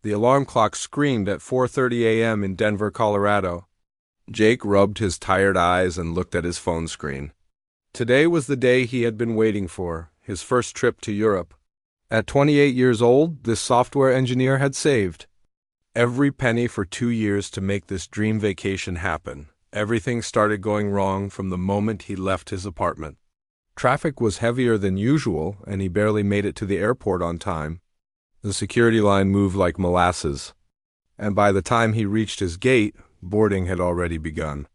The alarm clock screamed at 4:30 a.m. in Denver, Colorado. Jake rubbed his tired eyes and looked at his phone screen. Today was the day he had been waiting for, his first trip to Europe. At 28 years old, this software engineer had saved every penny for 2 years to make this dream vacation happen. Everything started going wrong from the moment he left his apartment. Traffic was heavier than usual, and he barely made it to the airport on time. The security line moved like molasses, and by the time he reached his gate, boarding had already begun.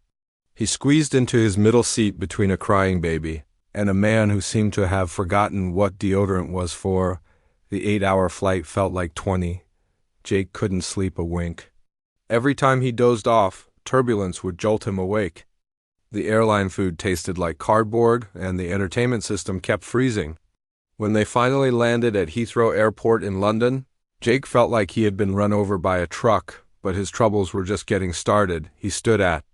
He squeezed into his middle seat between a crying baby and a man who seemed to have forgotten what deodorant was for. The 8-hour flight felt like 20. Jake couldn't sleep a wink. Every time he dozed off, turbulence would jolt him awake. The airline food tasted like cardboard, and the entertainment system kept freezing. When they finally landed at Heathrow Airport in London, Jake felt like he had been run over by a truck, but his troubles were just getting started. He stood at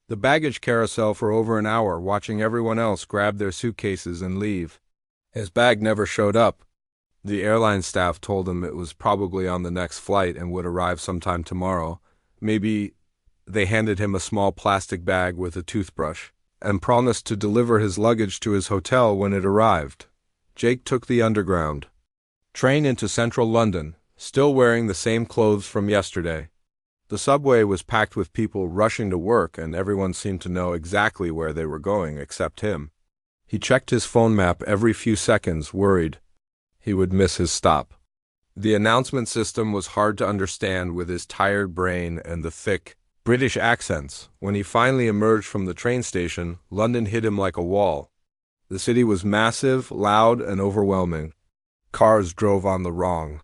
the baggage carousel for over an hour, watching everyone else grab their suitcases and leave. His bag never showed up. The airline staff told him it was probably on the next flight and would arrive sometime tomorrow. Maybe they handed him a small plastic bag with a toothbrush and promised to deliver his luggage to his hotel when it arrived. Jake took the Underground train into central London, still wearing the same clothes from yesterday. The subway was packed with people rushing to work, and everyone seemed to know exactly where they were going except him. He checked his phone map every few seconds, worried he would miss his stop. The announcement system was hard to understand with his tired brain and the thick British accents. When he finally emerged from the train station, London hit him like a wall. The city was massive, loud, and overwhelming. Cars drove on the wrong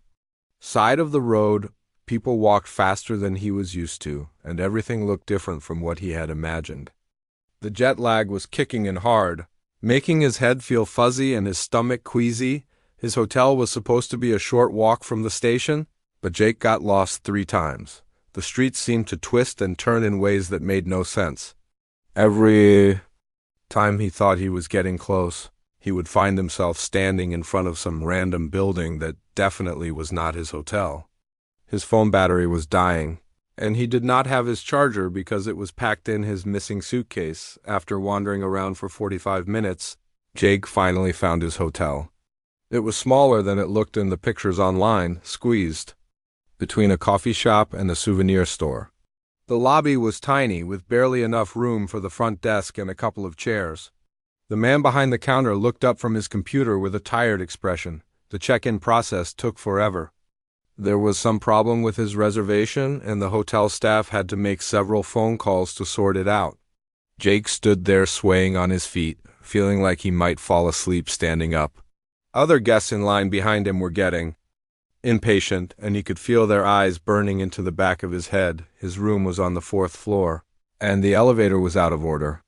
side of the road. People walked faster than he was used to, and everything looked different from what he had imagined. The jet lag was kicking in hard, making his head feel fuzzy and his stomach queasy. His hotel was supposed to be a short walk from the station, but Jake got lost 3 times. The streets seemed to twist and turn in ways that made no sense. Every time he thought he was getting close, he would find himself standing in front of some random building that definitely was not his hotel. His phone battery was dying, and he did not have his charger because it was packed in his missing suitcase. After wandering around for 45 minutes, Jake finally found his hotel. It was smaller than it looked in the pictures online, squeezed between a coffee shop and a souvenir store. The lobby was tiny, with barely enough room for the front desk and a couple of chairs. The man behind the counter looked up from his computer with a tired expression. The check-in process took forever. There was some problem with his reservation, and the hotel staff had to make several phone calls to sort it out. Jake stood there swaying on his feet, feeling like he might fall asleep standing up. Other guests in line behind him were getting impatient, and he could feel their eyes burning into the back of his head. His room was on the 4th floor, and the elevator was out of order.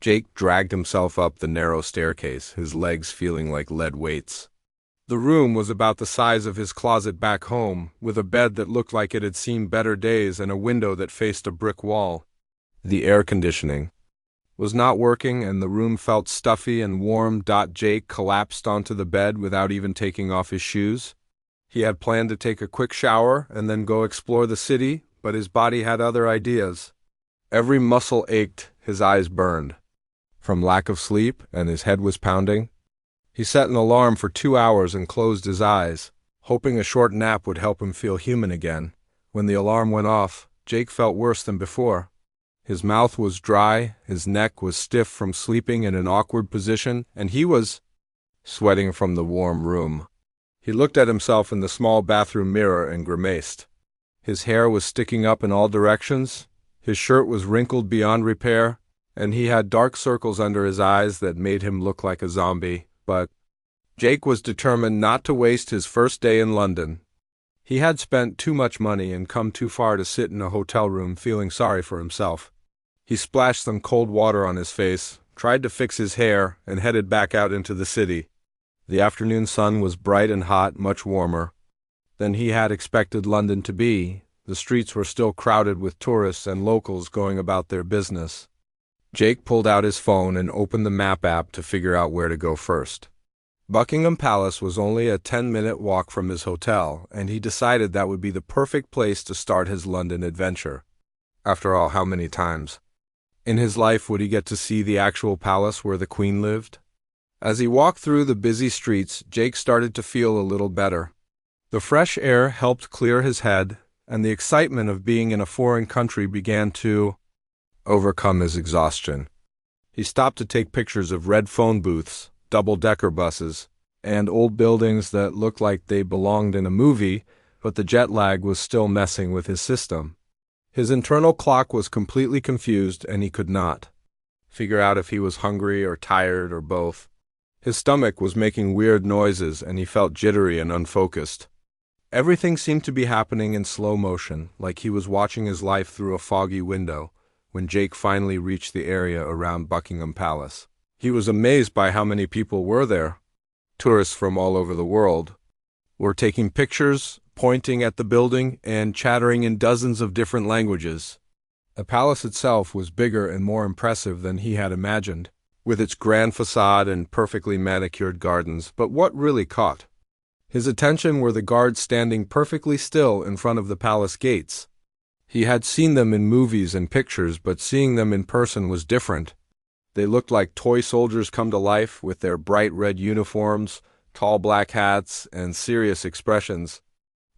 Jake dragged himself up the narrow staircase, his legs feeling like lead weights. The room was about the size of his closet back home, with a bed that looked like it had seen better days and a window that faced a brick wall. The air conditioning was not working, and the room felt stuffy and warm. Jake collapsed onto the bed without even taking off his shoes. He had planned to take a quick shower and then go explore the city, but his body had other ideas. Every muscle ached, his eyes burned from lack of sleep, and his head was pounding. He set an alarm for 2 hours and closed his eyes, hoping a short nap would help him feel human again. When the alarm went off, Jake felt worse than before. His mouth was dry, his neck was stiff from sleeping in an awkward position, and he was sweating from the warm room. He looked at himself in the small bathroom mirror and grimaced. His hair was sticking up in all directions, his shirt was wrinkled beyond repair, and he had dark circles under his eyes that made him look like a zombie. But Jake was determined not to waste his first day in London. He had spent too much money and come too far to sit in a hotel room feeling sorry for himself. He splashed some cold water on his face, tried to fix his hair, and headed back out into the city. The afternoon sun was bright and hot, much warmer than he had expected London to be. The streets were still crowded with tourists and locals going about their business. Jake pulled out his phone and opened the map app to figure out where to go first. Buckingham Palace was only a 10-minute walk from his hotel, and he decided that would be the perfect place to start his London adventure. After all, how many times in his life would he get to see the actual palace where the Queen lived? As he walked through the busy streets, Jake started to feel a little better. The fresh air helped clear his head, and the excitement of being in a foreign country began to overcome his exhaustion. He stopped to take pictures of red phone booths, double-decker buses, and old buildings that looked like they belonged in a movie, but the jet lag was still messing with his system. His internal clock was completely confused, and he could not figure out if he was hungry or tired or both. His stomach was making weird noises, and he felt jittery and unfocused. Everything seemed to be happening in slow motion, like he was watching his life through a foggy window, when Jake finally reached the area around Buckingham Palace. He was amazed by how many people were there. Tourists from all over the world were taking pictures, pointing at the building, and chattering in dozens of different languages. The palace itself was bigger and more impressive than he had imagined, with its grand facade and perfectly manicured gardens, but what really caught his attention were the guards standing perfectly still in front of the palace gates. He had seen them in movies and pictures, but seeing them in person was different. They looked like toy soldiers come to life with their bright red uniforms, tall black hats, and serious expressions.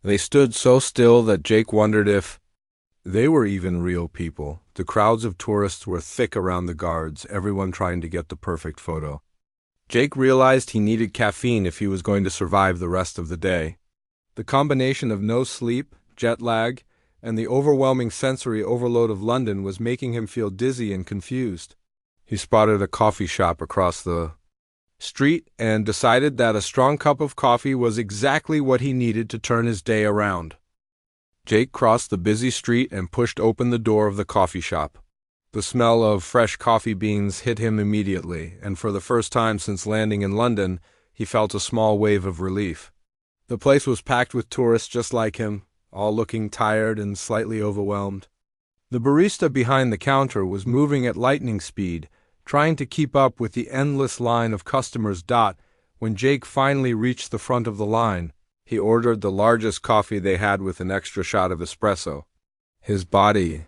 They stood so still that Jake wondered if they were even real people. The crowds of tourists were thick around the guards, everyone trying to get the perfect photo. Jake realized he needed caffeine if he was going to survive the rest of the day. The combination of no sleep, jet lag, and the overwhelming sensory overload of London was making him feel dizzy and confused. He spotted a coffee shop across the street and decided that a strong cup of coffee was exactly what he needed to turn his day around. Jake crossed the busy street and pushed open the door of the coffee shop. The smell of fresh coffee beans hit him immediately, and for the first time since landing in London, he felt a small wave of relief. The place was packed with tourists just like him, all looking tired and slightly overwhelmed. The barista behind the counter was moving at lightning speed, trying to keep up with the endless line of customers. When Jake finally reached the front of the line, he ordered the largest coffee they had with an extra shot of espresso. His body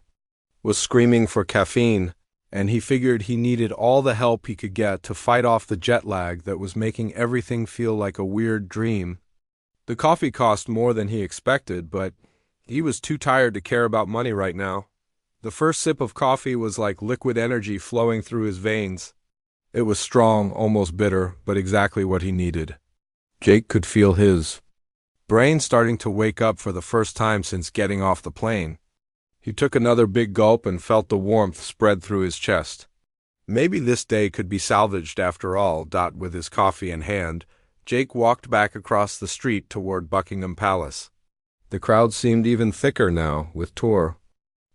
was screaming for caffeine, and he figured he needed all the help he could get to fight off the jet lag that was making everything feel like a weird dream. The coffee cost more than he expected, but he was too tired to care about money right now. The first sip of coffee was like liquid energy flowing through his veins. It was strong, almost bitter, but exactly what he needed. Jake could feel his brain starting to wake up for the first time since getting off the plane. He took another big gulp and felt the warmth spread through his chest. Maybe this day could be salvaged after all. With his coffee in hand, Jake walked back across the street toward Buckingham Palace. The crowd seemed even thicker now, with tour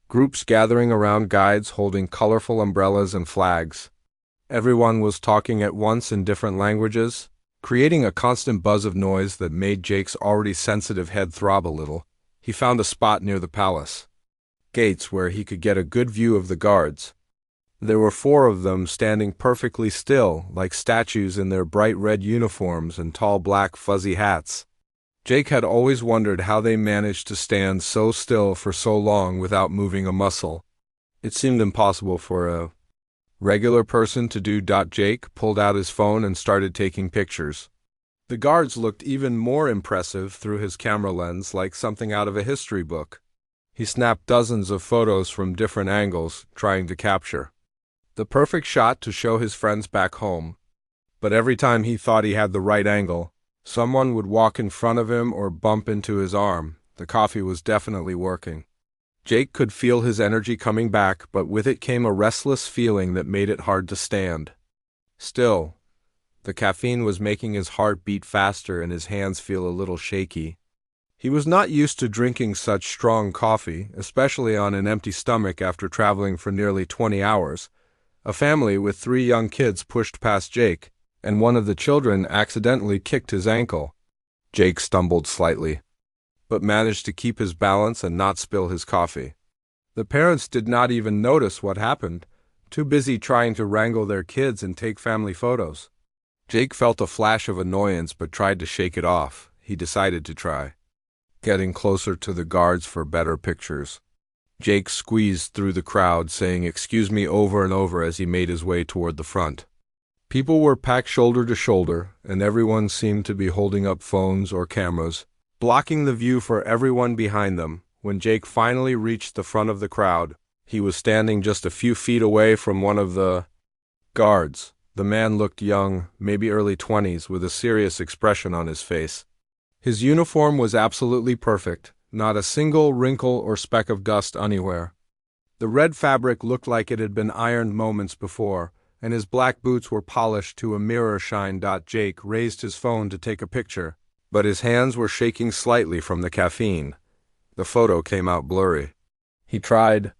groups gathering around guides holding colorful umbrellas and flags. Everyone was talking at once in different languages, creating a constant buzz of noise that made Jake's already sensitive head throb a little. He found a spot near the palace gates where he could get a good view of the guards. There were 4 of them standing perfectly still, like statues in their bright red uniforms and tall black fuzzy hats. Jake had always wondered how they managed to stand so still for so long without moving a muscle. It seemed impossible for a regular person to do. Jake pulled out his phone and started taking pictures. The guards looked even more impressive through his camera lens, like something out of a history book. He snapped dozens of photos from different angles, trying to capture the perfect shot to show his friends back home. But every time he thought he had the right angle, someone would walk in front of him or bump into his arm. The coffee was definitely working. Jake could feel his energy coming back, but with it came a restless feeling that made it hard to stand. Still, the caffeine was making his heart beat faster and his hands feel a little shaky. He was not used to drinking such strong coffee, especially on an empty stomach after traveling for nearly 20 hours. A family with 3 young kids pushed past Jake, and one of the children accidentally kicked his ankle. Jake stumbled slightly, but managed to keep his balance and not spill his coffee. The parents did not even notice what happened, too busy trying to wrangle their kids and take family photos. Jake felt a flash of annoyance but tried to shake it off. He decided to try getting closer to the guards for better pictures. Jake squeezed through the crowd, saying "excuse me" over and over as he made his way toward the front. People were packed shoulder to shoulder, and everyone seemed to be holding up phones or cameras, blocking the view for everyone behind them. When Jake finally reached the front of the crowd, he was standing just a few feet away from one of the guards. The man looked young, maybe early 20s, with a serious expression on his face. His uniform was absolutely perfect, not a single wrinkle or speck of dust anywhere. The red fabric looked like it had been ironed moments before, and his black boots were polished to a mirror shine. Jake raised his phone to take a picture, but his hands were shaking slightly from the caffeine. The photo came out blurry. He tried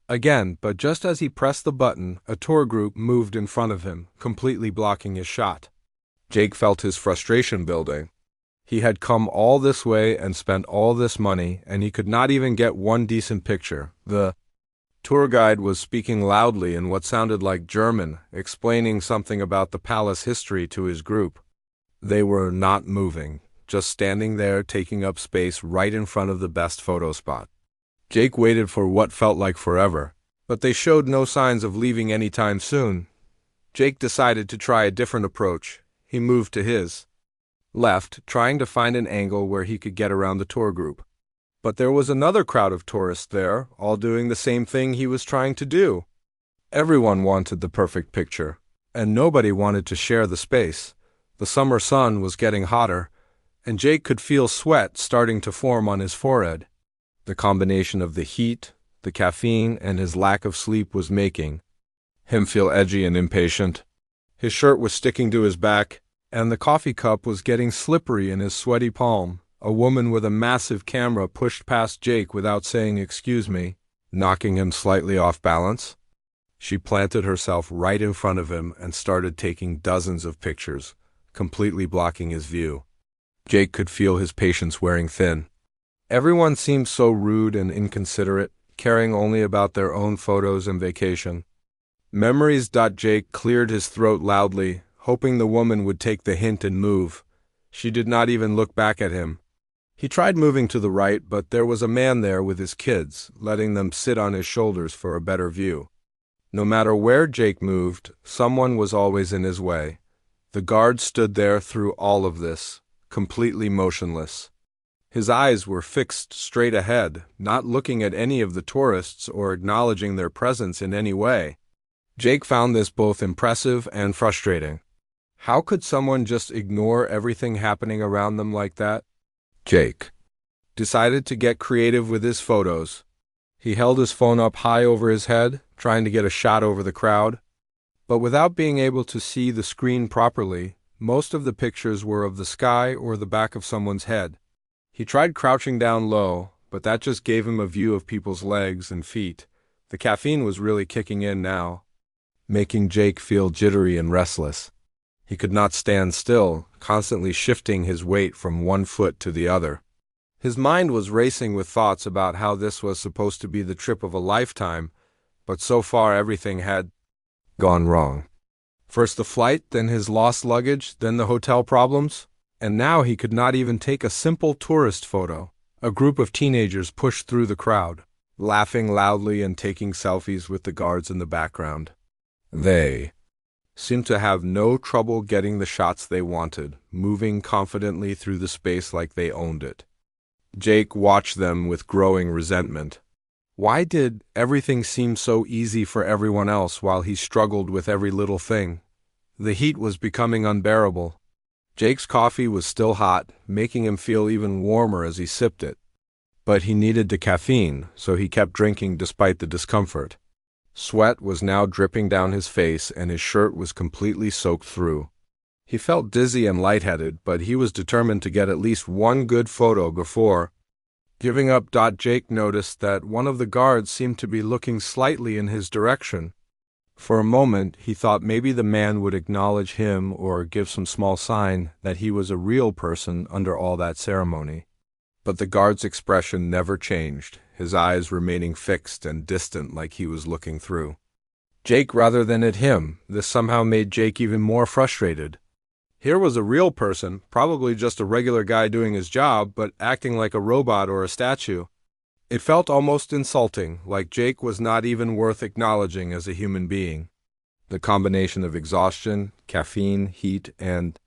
again, but just as he pressed the button, a tour group moved in front of him, completely blocking his shot. Jake felt his frustration building. He had come all this way and spent all this money, and he could not even get one decent picture. The tour guide was speaking loudly in what sounded like German, explaining something about the palace history to his group. They were not moving, just standing there taking up space right in front of the best photo spot. Jake waited for what felt like forever, but they showed no signs of leaving anytime soon. Jake decided to try a different approach. He moved to his left, trying to find an angle where he could get around the tour group. But there was another crowd of tourists there, all doing the same thing he was trying to do. Everyone wanted the perfect picture, and nobody wanted to share the space. The summer sun was getting hotter, and Jake could feel sweat starting to form on his forehead. The combination of the heat, the caffeine, and his lack of sleep was making him feel edgy and impatient. His shirt was sticking to his back, and the coffee cup was getting slippery in his sweaty palm. A woman with a massive camera pushed past Jake without saying "excuse me," knocking him slightly off balance. She planted herself right in front of him and started taking dozens of pictures, completely blocking his view. Jake could feel his patience wearing thin. Everyone seemed so rude and inconsiderate, caring only about their own photos and vacation. Memories. Jake cleared his throat loudly, hoping the woman would take the hint and move. She did not even look back at him. He tried moving to the right, but there was a man there with his kids, letting them sit on his shoulders for a better view. No matter where Jake moved, someone was always in his way. The guard stood there through all of this, completely motionless. His eyes were fixed straight ahead, not looking at any of the tourists or acknowledging their presence in any way. Jake found this both impressive and frustrating. How could someone just ignore everything happening around them like that? Jake decided to get creative with his photos. He held his phone up high over his head, trying to get a shot over the crowd. But without being able to see the screen properly, most of the pictures were of the sky or the back of someone's head. He tried crouching down low, but that just gave him a view of people's legs and feet. The caffeine was really kicking in now, making Jake feel jittery and restless. He could not stand still, constantly shifting his weight from one foot to the other. His mind was racing with thoughts about how this was supposed to be the trip of a lifetime, but so far everything had gone wrong. First the flight, then his lost luggage, then the hotel problems, and now he could not even take a simple tourist photo. A group of teenagers pushed through the crowd, laughing loudly and taking selfies with the guards in the background. They seemed to have no trouble getting the shots they wanted, moving confidently through the space like they owned it. Jake watched them with growing resentment. Why did everything seem so easy for everyone else while he struggled with every little thing? The heat was becoming unbearable. Jake's coffee was still hot, making him feel even warmer as he sipped it. But he needed the caffeine, so he kept drinking despite the discomfort. Sweat was now dripping down his face, and his shirt was completely soaked through. He felt dizzy and lightheaded, but he was determined to get at least one good photo before giving up. Jake noticed that one of the guards seemed to be looking slightly in his direction. For a moment, he thought maybe the man would acknowledge him or give some small sign that he was a real person under all that ceremony. But the guard's expression never changed, his eyes remaining fixed and distant like he was looking through Jake rather than at him. This somehow made Jake even more frustrated. Here was a real person, probably just a regular guy doing his job, but acting like a robot or a statue. It felt almost insulting, like Jake was not even worth acknowledging as a human being. The combination of exhaustion, caffeine, heat, and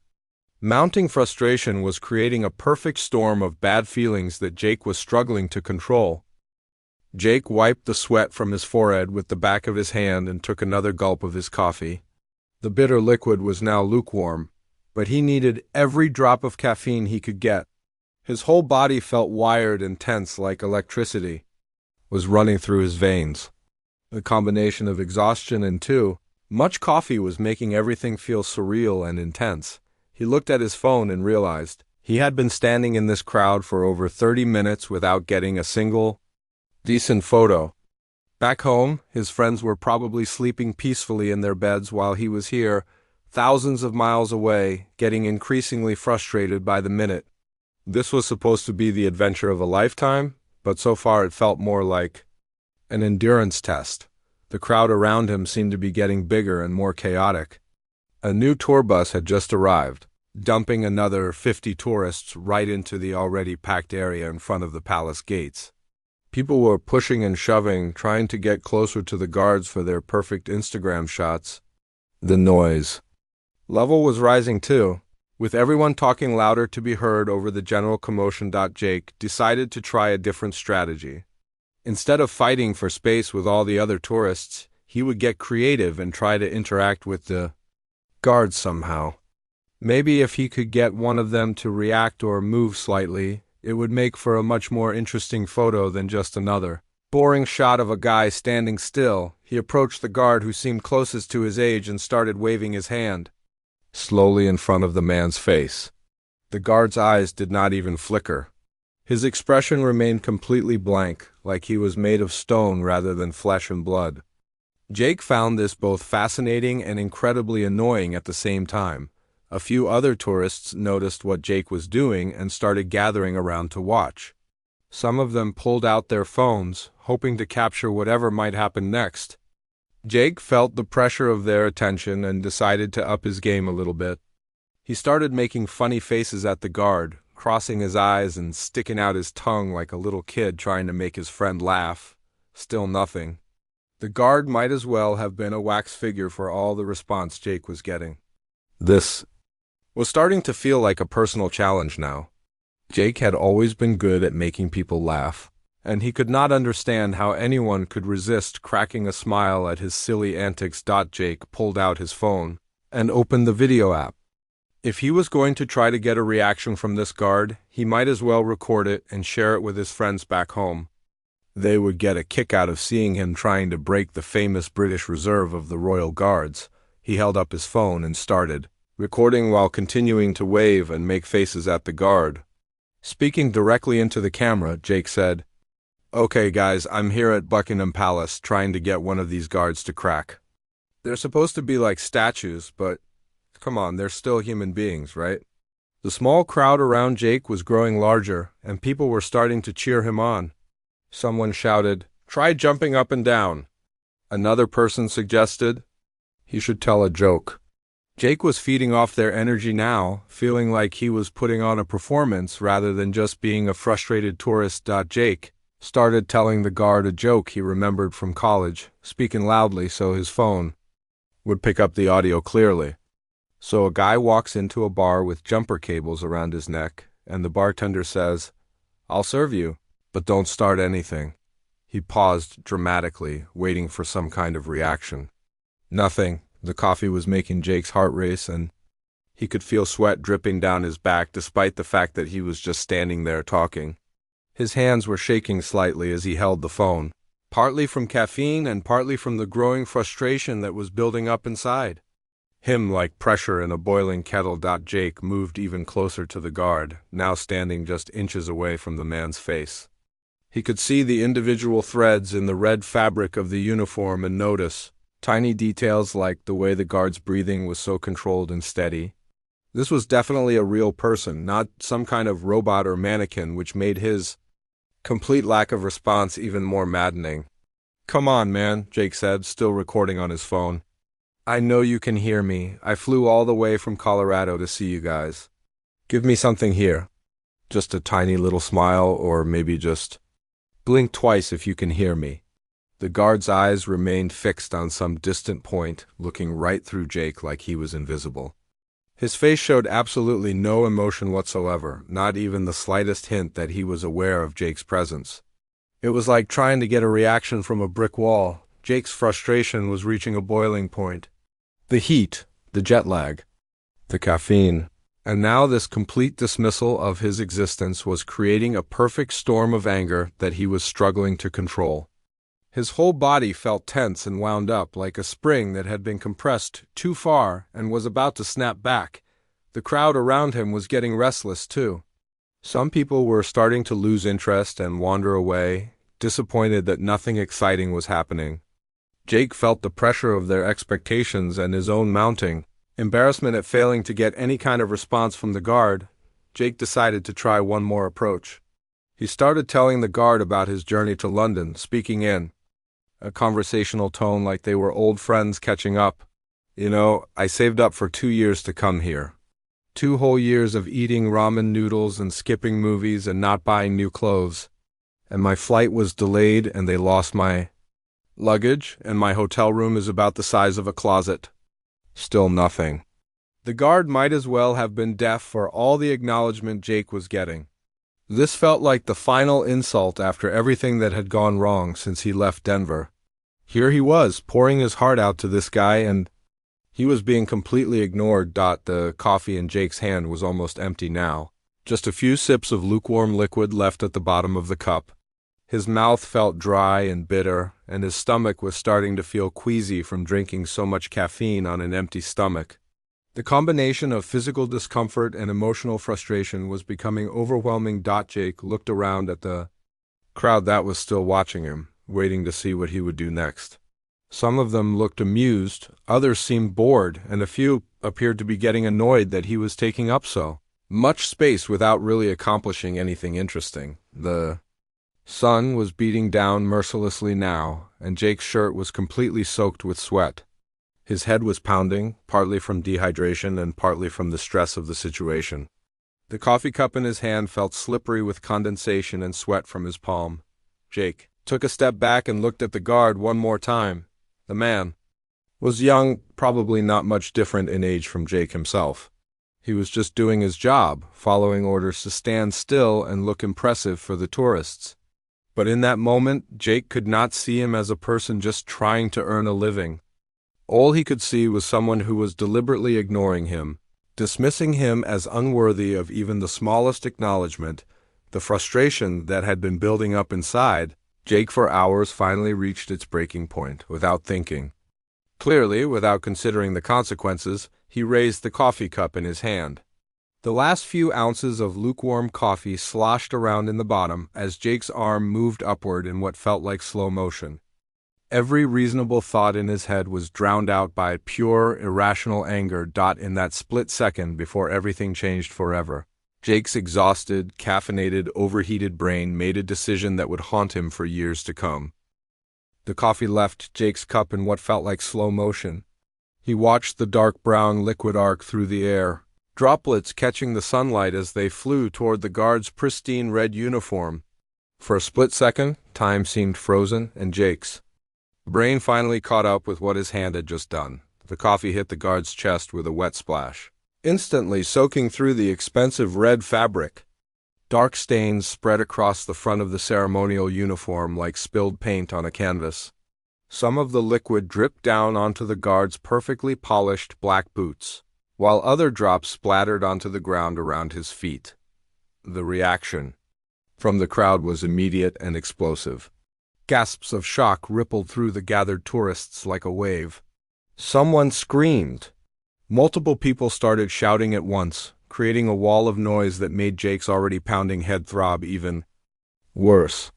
mounting frustration was creating a perfect storm of bad feelings that Jake was struggling to control. Jake wiped the sweat from his forehead with the back of his hand and took another gulp of his coffee. The bitter liquid was now lukewarm, but he needed every drop of caffeine he could get. His whole body felt wired and tense like electricity was running through his veins. The combination of exhaustion and too much coffee was making everything feel surreal and intense. He looked at his phone and realized he had been standing in this crowd for over 30 minutes without getting a single decent photo. Back home, his friends were probably sleeping peacefully in their beds while he was here, thousands of miles away, getting increasingly frustrated by the minute. This was supposed to be the adventure of a lifetime, but so far it felt more like an endurance test. The crowd around him seemed to be getting bigger and more chaotic. A new tour bus had just arrived, dumping another 50 tourists right into the already packed area in front of the palace gates. People were pushing and shoving, trying to get closer to the guards for their perfect Instagram shots. The noise level was rising too, with everyone talking louder to be heard over the general commotion. Jake decided to try a different strategy. Instead of fighting for space with all the other tourists, he would get creative and try to interact with the guards somehow. Maybe if he could get one of them to react or move slightly, it would make for a much more interesting photo than just another boring shot of a guy standing still. He approached the guard who seemed closest to his age and started waving his hand slowly in front of the man's face. The guard's eyes did not even flicker. His expression remained completely blank, like he was made of stone rather than flesh and blood. Jake found this both fascinating and incredibly annoying at the same time. A few other tourists noticed what Jake was doing and started gathering around to watch. Some of them pulled out their phones, hoping to capture whatever might happen next. Jake felt the pressure of their attention and decided to up his game a little bit. He started making funny faces at the guard, crossing his eyes and sticking out his tongue like a little kid trying to make his friend laugh. Still nothing. The guard might as well have been a wax figure for all the response Jake was getting. This was starting to feel like a personal challenge now. Jake had always been good at making people laugh, and he could not understand how anyone could resist cracking a smile at his silly antics. Jake pulled out his phone and opened the video app. If he was going to try to get a reaction from this guard, he might as well record it and share it with his friends back home. They would get a kick out of seeing him trying to break the famous British Reserve of the Royal Guards. He held up his phone and started recording while continuing to wave and make faces at the guard. Speaking directly into the camera, Jake said, "Okay guys, I'm here at Buckingham Palace trying to get one of these guards to crack. They're supposed to be like statues, but come on, they're still human beings, right?" The small crowd around Jake was growing larger, and people were starting to cheer him on. Someone shouted, "Try jumping up and down." Another person suggested he should tell a joke. Jake was feeding off their energy now, feeling like he was putting on a performance rather than just being a frustrated tourist. Jake started telling the guard a joke he remembered from college, speaking loudly so his phone would pick up the audio clearly. So a guy walks into a bar with jumper cables around his neck, and the bartender says, "I'll serve you, but don't start anything." He paused dramatically, waiting for some kind of reaction. Nothing. The coffee was making Jake's heart race, and he could feel sweat dripping down his back despite the fact that he was just standing there talking. His hands were shaking slightly as he held the phone, partly from caffeine and partly from the growing frustration that was building up inside him like pressure in a boiling kettle. Jake moved even closer to the guard, now standing just inches away from the man's face. He could see the individual threads in the red fabric of the uniform and notice tiny details like the way the guard's breathing was so controlled and steady. This was definitely a real person, not some kind of robot or mannequin, which made his complete lack of response even more maddening. "Come on, man," Jake said, still recording on his phone. I know you can hear me. I flew all the way from Colorado to see you guys. Give me something here. Just a tiny little smile, or maybe just blink twice if you can hear me." The guard's eyes remained fixed on some distant point, looking right through Jake like he was invisible. His face showed absolutely no emotion whatsoever, not even the slightest hint that he was aware of Jake's presence. It was like trying to get a reaction from a brick wall. Jake's frustration was reaching a boiling point. The heat, the jet lag, the caffeine, and now this complete dismissal of his existence was creating a perfect storm of anger that he was struggling to control. His whole body felt tense and wound up like a spring that had been compressed too far and was about to snap back. The crowd around him was getting restless too. Some people were starting to lose interest and wander away, disappointed that nothing exciting was happening. Jake felt the pressure of their expectations and his own mounting. Embarrassment at failing to get any kind of response from the guard, Jake decided to try one more approach. He started telling the guard about his journey to London, speaking in a conversational tone like they were old friends catching up. "You know, I saved up for 2 years to come here. 2 whole years of eating ramen noodles and skipping movies and not buying new clothes. And my flight was delayed and they lost my luggage, and my hotel room is about the size of a closet." Still nothing. The guard might as well have been deaf for all the acknowledgement Jake was getting. This felt like the final insult after everything that had gone wrong since he left Denver. Here he was, pouring his heart out to this guy, and he was being completely ignored. The coffee in Jake's hand was almost empty now. Just a few sips of lukewarm liquid left at the bottom of the cup. His mouth felt dry and bitter, and his stomach was starting to feel queasy from drinking so much caffeine on an empty stomach. The combination of physical discomfort and emotional frustration was becoming overwhelming. Jake looked around at the crowd that was still watching him, waiting to see what he would do next. Some of them looked amused, others seemed bored, and a few appeared to be getting annoyed that he was taking up so much space without really accomplishing anything interesting. The sun was beating down mercilessly now, and Jake's shirt was completely soaked with sweat. His head was pounding, partly from dehydration and partly from the stress of the situation. The coffee cup in his hand felt slippery with condensation and sweat from his palm. Jake took a step back and looked at the guard one more time. The man was young, probably not much different in age from Jake himself. He was just doing his job, following orders to stand still and look impressive for the tourists. But in that moment, Jake could not see him as a person just trying to earn a living. All he could see was someone who was deliberately ignoring him, dismissing him as unworthy of even the smallest acknowledgement. The frustration that had been building up inside Jake for hours finally reached its breaking point. Without thinking, clearly, without considering the consequences, he raised the coffee cup in his hand. The last few ounces of lukewarm coffee sloshed around in the bottom as Jake's arm moved upward in what felt like slow motion. Every reasonable thought in his head was drowned out by pure, irrational anger. In that split second before everything changed forever, Jake's exhausted, caffeinated, overheated brain made a decision that would haunt him for years to come. The coffee left Jake's cup in what felt like slow motion. He watched the dark brown liquid arc through the air, droplets catching the sunlight as they flew toward the guard's pristine red uniform. For a split second, time seemed frozen, and Jake's brain finally caught up with what his hand had just done. The coffee hit the guard's chest with a wet splash, instantly soaking through the expensive red fabric. Dark stains spread across the front of the ceremonial uniform like spilled paint on a canvas. Some of the liquid dripped down onto the guard's perfectly polished black boots, while other drops splattered onto the ground around his feet. The reaction from the crowd was immediate and explosive. Gasps of shock rippled through the gathered tourists like a wave. Someone screamed. Multiple people started shouting at once, creating a wall of noise that made Jake's already pounding head throb even worse.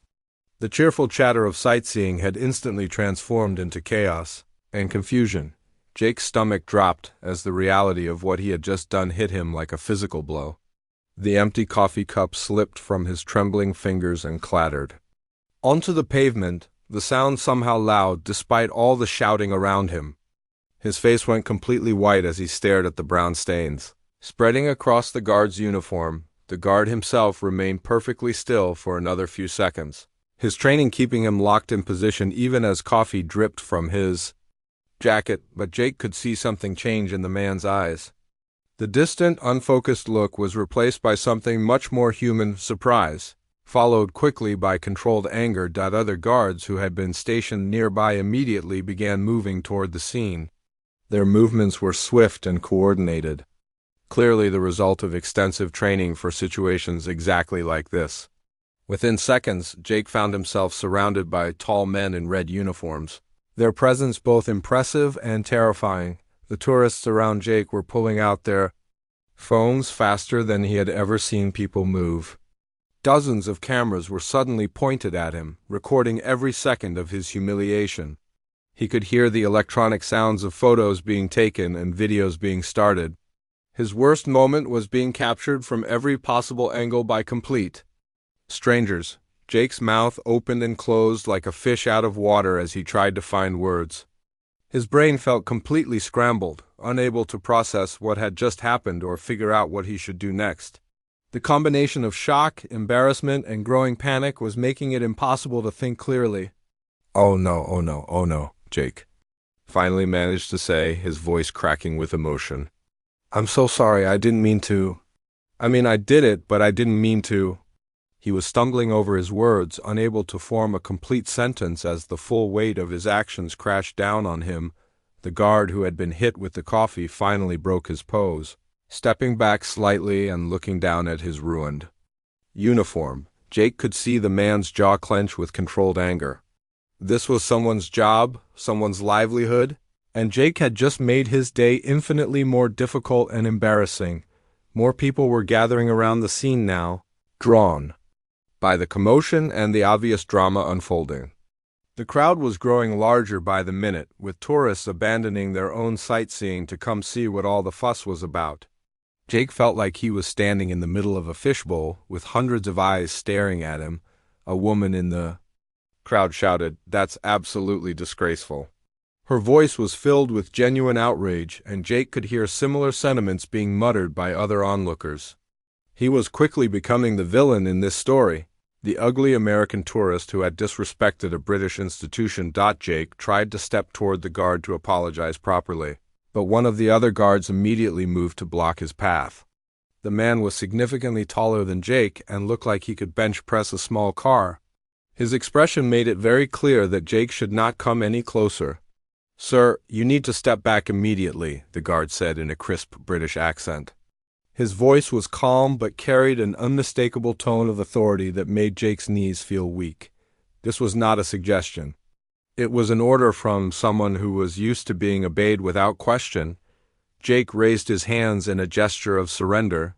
The cheerful chatter of sightseeing had instantly transformed into chaos and confusion. Jake's stomach dropped as the reality of what he had just done hit him like a physical blow. The empty coffee cup slipped from his trembling fingers and clattered onto the pavement, the sound somehow loud despite all the shouting around him. His face went completely white as he stared at the brown stains spreading across the guard's uniform. The guard himself remained perfectly still for another few seconds, his training keeping him locked in position even as coffee dripped from his jacket, but Jake could see something change in the man's eyes. The distant, unfocused look was replaced by something much more human: surprise, followed quickly by controlled anger. Other guards who had been stationed nearby immediately began moving toward the scene. Their movements were swift and coordinated, clearly the result of extensive training for situations exactly like this. Within seconds, Jake found himself surrounded by tall men in red uniforms, their presence both impressive and terrifying. The tourists around Jake were pulling out their phones faster than he had ever seen people move. Dozens of cameras were suddenly pointed at him, recording every second of his humiliation. He could hear the electronic sounds of photos being taken and videos being started. His worst moment was being captured from every possible angle by complete strangers. Jake's mouth opened and closed like a fish out of water as he tried to find words. His brain felt completely scrambled, unable to process what had just happened or figure out what he should do next. The combination of shock, embarrassment, and growing panic was making it impossible to think clearly. "Oh no, oh no, oh no," Jake finally managed to say, his voice cracking with emotion. "I'm so sorry, I didn't mean to. I did it, but I didn't mean to." He was stumbling over his words, unable to form a complete sentence as the full weight of his actions crashed down on him. The guard who had been hit with the coffee finally broke his pose, stepping back slightly and looking down at his ruined uniform. Jake could see the man's jaw clench with controlled anger. This was someone's job, someone's livelihood, and Jake had just made his day infinitely more difficult and embarrassing. More people were gathering around the scene now, drawn by the commotion and the obvious drama unfolding. The crowd was growing larger by the minute, with tourists abandoning their own sightseeing to come see what all the fuss was about. Jake felt like he was standing in the middle of a fishbowl, with hundreds of eyes staring at him. A woman in the crowd shouted, "That's absolutely disgraceful." Her voice was filled with genuine outrage, and Jake could hear similar sentiments being muttered by other onlookers. He was quickly becoming the villain in this story, the ugly American tourist who had disrespected a British institution. Jake tried to step toward the guard to apologize properly, but one of the other guards immediately moved to block his path. The man was significantly taller than Jake and looked like he could bench press a small car. His expression made it very clear that Jake should not come any closer. "Sir, you need to step back immediately," the guard said in a crisp British accent. His voice was calm but carried an unmistakable tone of authority that made Jake's knees feel weak. This was not a suggestion. It was an order from someone who was used to being obeyed without question. Jake raised his hands in a gesture of surrender,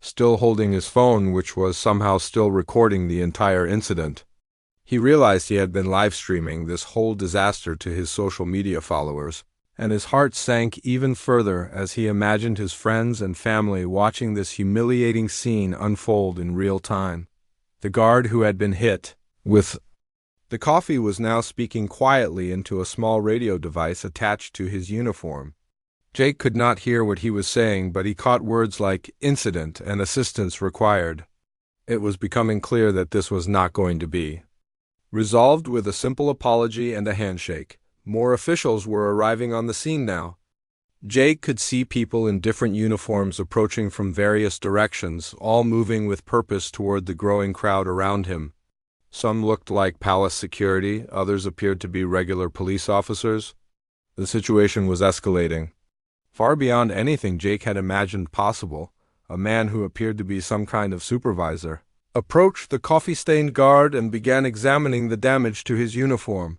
still holding his phone, which was somehow still recording the entire incident. He realized he had been live-streaming this whole disaster to his social media followers, and his heart sank even further as he imagined his friends and family watching this humiliating scene unfold in real time. The guard who had been hit with the coffee was now speaking quietly into a small radio device attached to his uniform. Jake could not hear what he was saying, but he caught words like "incident" and "assistance required." It was becoming clear that this was not going to be resolved with a simple apology and a handshake. More officials were arriving on the scene now. Jake could see people in different uniforms approaching from various directions, all moving with purpose toward the growing crowd around him. Some looked like palace security, others appeared to be regular police officers. The situation was escalating, far beyond anything Jake had imagined possible. A man who appeared to be some kind of supervisor approached the coffee-stained guard and began examining the damage to his uniform.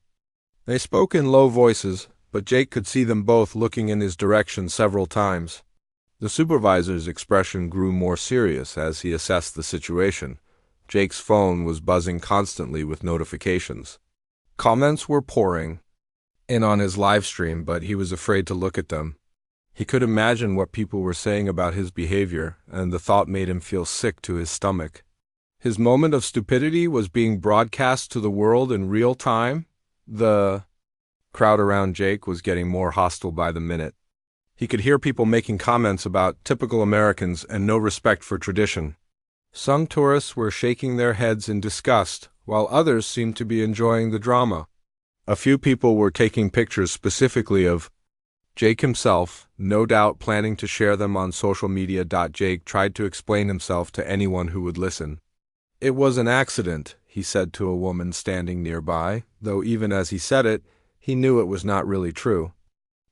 They spoke in low voices, but Jake could see them both looking in his direction several times. The supervisor's expression grew more serious as he assessed the situation. Jake's phone was buzzing constantly with notifications. Comments were pouring in on his live stream, but he was afraid to look at them. He could imagine what people were saying about his behavior, and the thought made him feel sick to his stomach. His moment of stupidity was being broadcast to the world in real time. The Crowd around Jake was getting more hostile by the minute. He could hear people making comments about typical Americans and no respect for tradition. Some tourists were shaking their heads in disgust, while others seemed to be enjoying the drama. A few people were taking pictures specifically of Jake himself, no doubt planning to share them on social media. Jake tried to explain himself to anyone who would listen. "It was an accident," he said to a woman standing nearby, though even as he said it, he knew it was not really true.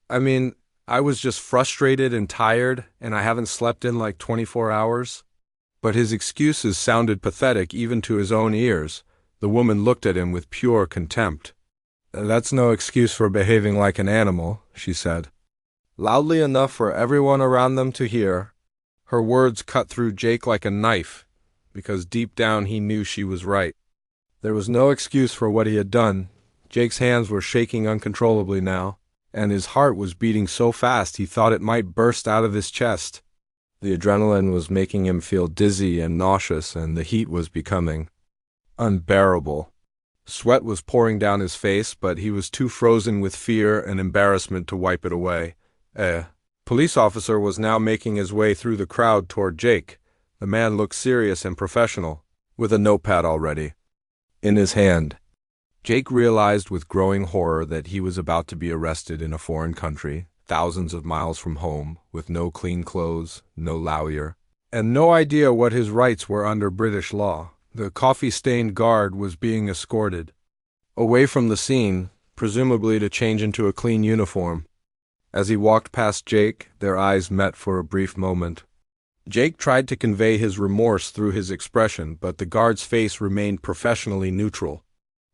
"I mean, I was just frustrated and tired, and I haven't slept in like 24 hours. But his excuses sounded pathetic even to his own ears. The woman looked at him with pure contempt. "That's no excuse for behaving like an animal," she said, loudly enough for everyone around them to hear. Her words cut through Jake like a knife, because deep down he knew she was right. There was no excuse for what he had done. Jake's hands were shaking uncontrollably now, and his heart was beating so fast he thought it might burst out of his chest. The adrenaline was making him feel dizzy and nauseous, and the heat was becoming unbearable. Sweat was pouring down his face, but he was too frozen with fear and embarrassment to wipe it away. A police officer was now making his way through the crowd toward Jake. The man looked serious and professional, with a notepad already in his hand. Jake realized with growing horror that he was about to be arrested in a foreign country, thousands of miles from home, with no clean clothes, no lawyer, and no idea what his rights were under British law. The coffee-stained guard was being escorted away from the scene, presumably to change into a clean uniform. As he walked past Jake, their eyes met for a brief moment. Jake tried to convey his remorse through his expression, but the guard's face remained professionally neutral.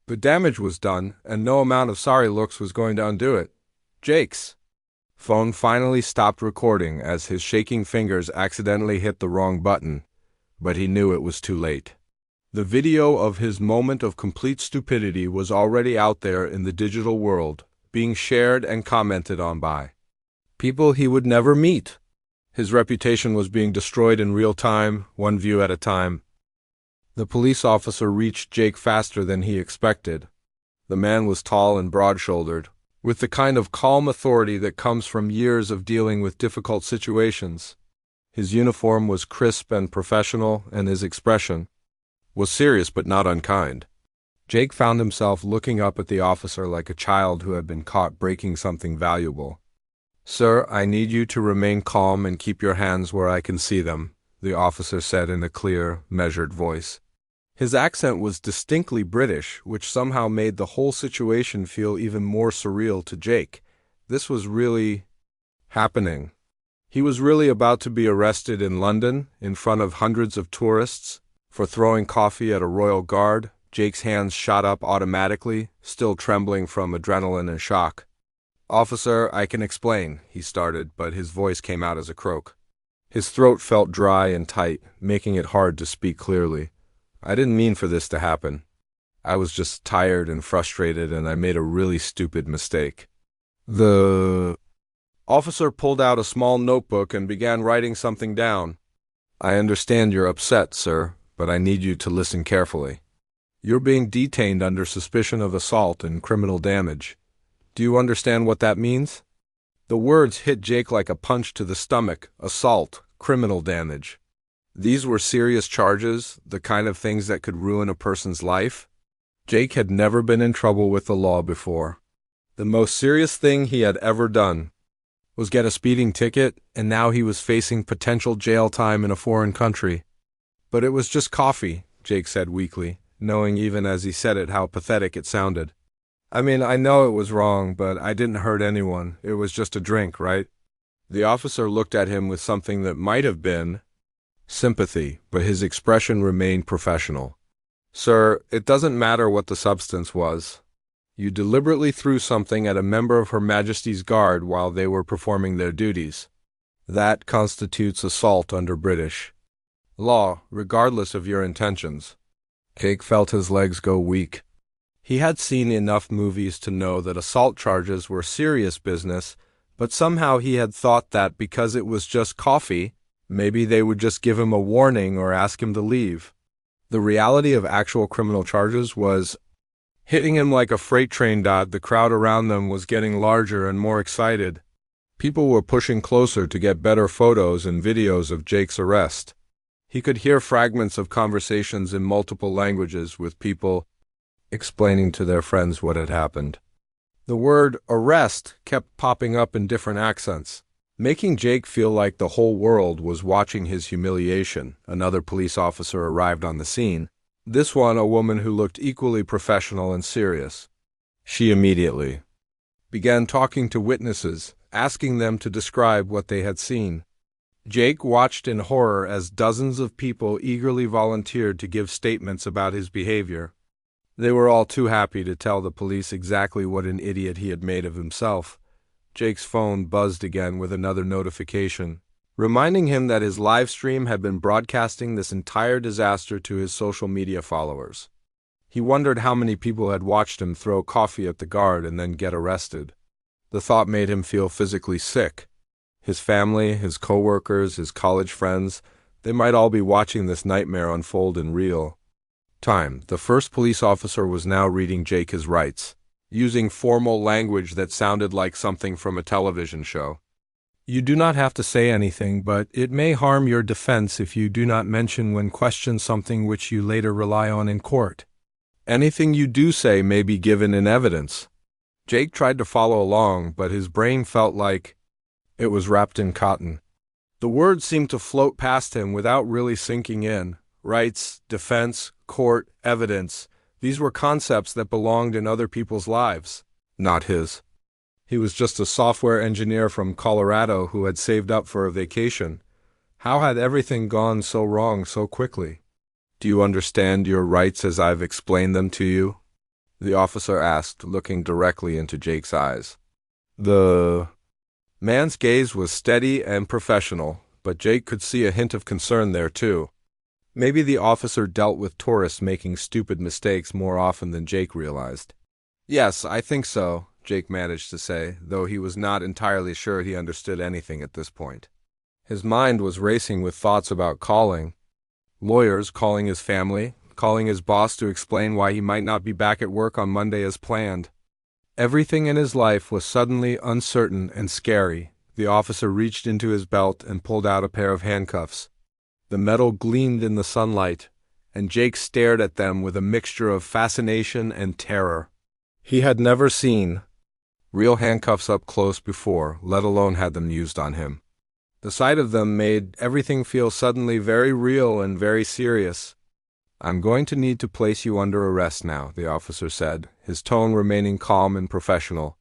The damage was done, and no amount of sorry looks was going to undo it. Jake's phone finally stopped recording as his shaking fingers accidentally hit the wrong button, but he knew it was too late. The video of his moment of complete stupidity was already out there in the digital world, being shared and commented on by people he would never meet. His reputation was being destroyed in real time, one view at a time. The police officer reached Jake faster than he expected. The man was tall and broad-shouldered, with the kind of calm authority that comes from years of dealing with difficult situations. His uniform was crisp and professional, and his expression was serious but not unkind. Jake found himself looking up at the officer like a child who had been caught breaking something valuable. "Sir, I need you to remain calm and keep your hands where I can see them," the officer said in a clear, measured voice. His accent was distinctly British, which somehow made the whole situation feel even more surreal to Jake. This was really happening. He was really about to be arrested in London, in front of hundreds of tourists, for throwing coffee at a royal guard. Jake's hands shot up automatically, still trembling from adrenaline and shock. "Officer, I can explain," he started, but his voice came out as a croak. His throat felt dry and tight, making it hard to speak clearly. "I didn't mean for this to happen. I was just tired and frustrated, and I made a really stupid mistake." The officer pulled out a small notebook and began writing something down. "I understand you're upset, sir, but I need you to listen carefully. You're being detained under suspicion of assault and criminal damage. Do you understand what that means?" The words hit Jake like a punch to the stomach. Assault, criminal damage. These were serious charges, the kind of things that could ruin a person's life. Jake had never been in trouble with the law before. The most serious thing he had ever done was get a speeding ticket, and now he was facing potential jail time in a foreign country. "But it was just coffee," Jake said weakly, knowing even as he said it how pathetic it sounded. "I mean, I know it was wrong, but I didn't hurt anyone. It was just a drink, right?" The officer looked at him with something that might have been sympathy, but his expression remained professional. "Sir, it doesn't matter what the substance was. You deliberately threw something at a member of Her Majesty's Guard while they were performing their duties. That constitutes assault under British law, regardless of your intentions." Jake felt his legs go weak. He had seen enough movies to know that assault charges were serious business, but somehow he had thought that because it was just coffee, maybe they would just give him a warning or ask him to leave. The reality of actual criminal charges was hitting him like a freight train. The crowd around them was getting larger and more excited. People were pushing closer to get better photos and videos of Jake's arrest. He could hear fragments of conversations in multiple languages with people explaining to their friends what had happened. The word arrest kept popping up in different accents, making Jake feel like the whole world was watching his humiliation. Another police officer arrived on the scene, this one a woman who looked equally professional and serious. She immediately began talking to witnesses, asking them to describe what they had seen. Jake watched in horror as dozens of people eagerly volunteered to give statements about his behavior. They were all too happy to tell the police exactly what an idiot he had made of himself. Jake's phone buzzed again with another notification, reminding him that his live stream had been broadcasting this entire disaster to his social media followers. He wondered how many people had watched him throw coffee at the guard and then get arrested. The thought made him feel physically sick. His family, his coworkers, his college friends, they might all be watching this nightmare unfold in real time. The first police officer was now reading Jake his rights, using formal language that sounded like something from a television show. You do not have to say anything, but it may harm your defense if you do not mention when questioned something which you later rely on in court. Anything you do say may be given in evidence. Jake tried to follow along, but his brain felt like it was wrapped in cotton. The words seemed to float past him without really sinking in. Rights, defense, court, evidence. These were concepts that belonged in other people's lives, not his. He was just a software engineer from Colorado who had saved up for a vacation. How had everything gone so wrong so quickly? Do you understand your rights as I've explained them to you? The officer asked, looking directly into Jake's eyes. The man's gaze was steady and professional, but Jake could see a hint of concern there too. Maybe the officer dealt with tourists making stupid mistakes more often than Jake realized. Yes, I think so, Jake managed to say, though he was not entirely sure he understood anything at this point. His mind was racing with thoughts about calling lawyers, calling his family, calling his boss to explain why he might not be back at work on Monday as planned. Everything in his life was suddenly uncertain and scary. The officer reached into his belt and pulled out a pair of handcuffs. The metal gleamed in the sunlight, and Jake stared at them with a mixture of fascination and terror. He had never seen real handcuffs up close before, let alone had them used on him. The sight of them made everything feel suddenly very real and very serious. I'm going to need to place you under arrest now, the officer said, his tone remaining calm and professional.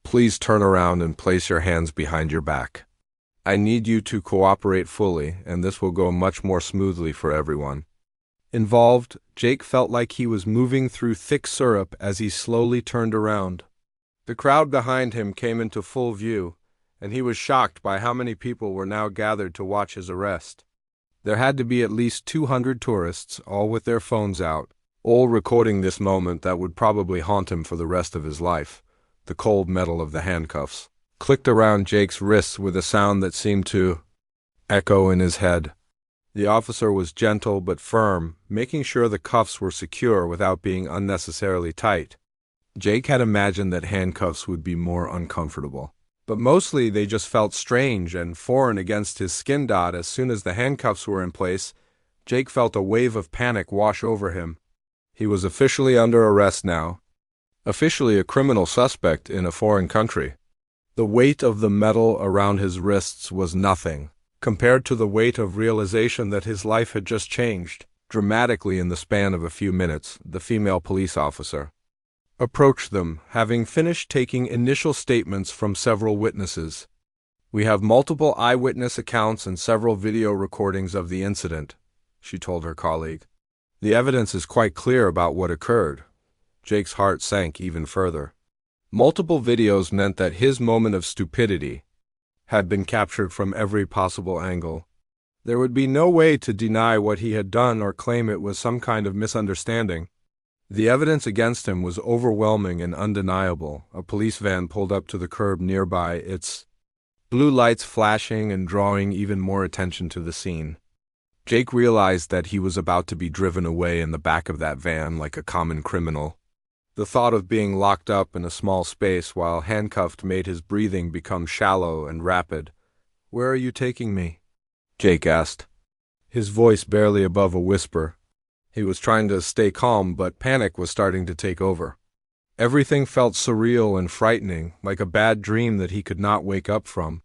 Please turn around and place your hands behind your back. I need you to cooperate fully, and this will go much more smoothly for everyone involved. Jake felt like he was moving through thick syrup as he slowly turned around. The crowd behind him came into full view, and he was shocked by how many people were now gathered to watch his arrest. There had to be at least 200 tourists, all with their phones out, all recording this moment that would probably haunt him for the rest of his life. The cold metal of the handcuffs clicked around Jake's wrists with a sound that seemed to echo in his head. The officer was gentle but firm, making sure the cuffs were secure without being unnecessarily tight. Jake had imagined that handcuffs would be more uncomfortable, but mostly they just felt strange and foreign against his skin. As soon as the handcuffs were in place, Jake felt a wave of panic wash over him. He was officially under arrest now, officially a criminal suspect in a foreign country. The weight of the metal around his wrists was nothing compared to the weight of realization that his life had just changed dramatically in the span of a few minutes. The female police officer approached them, having finished taking initial statements from several witnesses. We have multiple eyewitness accounts and several video recordings of the incident, she told her colleague. The evidence is quite clear about what occurred. Jake's heart sank even further. Multiple videos meant that his moment of stupidity had been captured from every possible angle. There would be no way to deny what he had done or claim it was some kind of misunderstanding. The evidence against him was overwhelming and undeniable. A police van pulled up to the curb nearby, its blue lights flashing and drawing even more attention to the scene. Jake realized that he was about to be driven away in the back of that van like a common criminal. The thought of being locked up in a small space while handcuffed made his breathing become shallow and rapid. "Where are you taking me?" Jake asked, his voice barely above a whisper. He was trying to stay calm, but panic was starting to take over. Everything felt surreal and frightening, like a bad dream that he could not wake up from.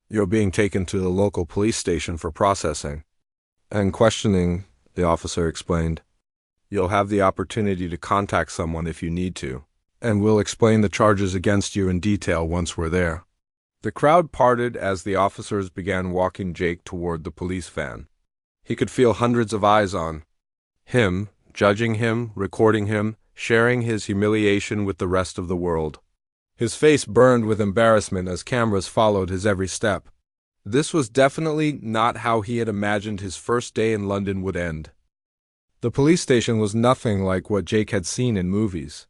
"You're being taken to the local police station for processing and questioning," the officer explained. "You'll have the opportunity to contact someone if you need to, and we'll explain the charges against you in detail once we're there." The crowd parted as the officers began walking Jake toward the police van. He could feel hundreds of eyes on him, judging him, recording him, sharing his humiliation with the rest of the world. His face burned with embarrassment as cameras followed his every step. This was definitely not how he had imagined his first day in London would end. The police station was nothing like what Jake had seen in movies.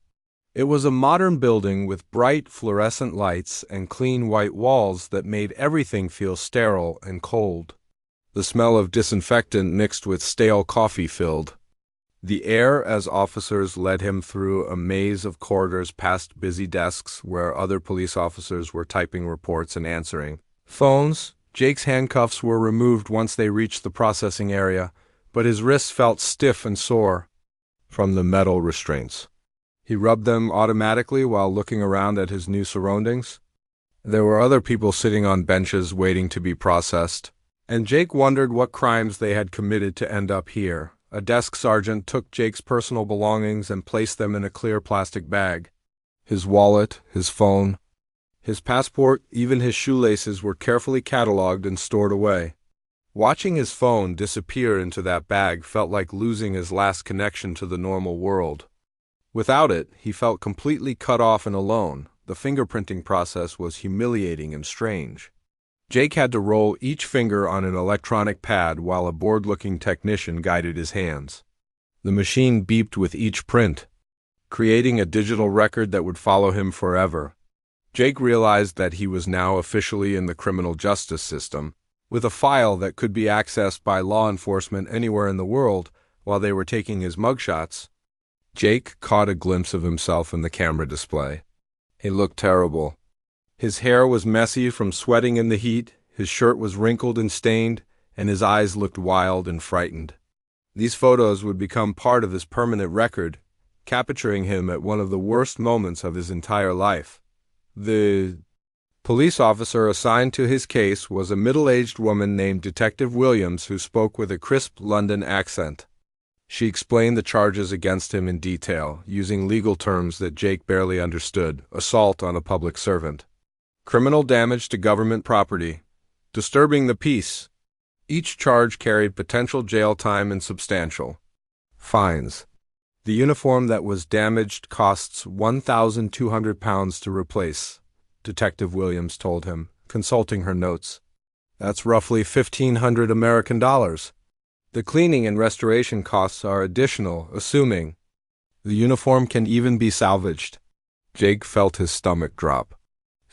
It was a modern building with bright fluorescent lights and clean white walls that made everything feel sterile and cold. The smell of disinfectant mixed with stale coffee filled the air as officers led him through a maze of corridors past busy desks where other police officers were typing reports and answering phones. Jake's handcuffs were removed once they reached the processing area, but his wrists felt stiff and sore from the metal restraints. He rubbed them automatically while looking around at his new surroundings. There were other people sitting on benches waiting to be processed, and Jake wondered what crimes they had committed to end up here. A desk sergeant took Jake's personal belongings and placed them in a clear plastic bag. His wallet, his phone, his passport, even his shoelaces were carefully cataloged and stored away. Watching his phone disappear into that bag felt like losing his last connection to the normal world. Without it, he felt completely cut off and alone. The fingerprinting process was humiliating and strange. Jake had to roll each finger on an electronic pad while a bored-looking technician guided his hands. The machine beeped with each print, creating a digital record that would follow him forever. Jake realized that he was now officially in the criminal justice system, with a file that could be accessed by law enforcement anywhere in the world while they were taking his mugshots. Jake caught a glimpse of himself in the camera display. He looked terrible. His hair was messy from sweating in the heat, his shirt was wrinkled and stained, and his eyes looked wild and frightened. These photos would become part of his permanent record, capturing him at one of the worst moments of his entire life. The police officer assigned to his case was a middle-aged woman named Detective Williams who spoke with a crisp London accent. She explained the charges against him in detail, using legal terms that Jake barely understood: assault on a public servant, criminal damage to government property, disturbing the peace. Each charge carried potential jail time and substantial fines. The uniform that was damaged costs £1,200 to replace, Detective Williams told him, consulting her notes. That's roughly $1,500 American dollars. The cleaning and restoration costs are additional, assuming the uniform can even be salvaged. Jake felt his stomach drop.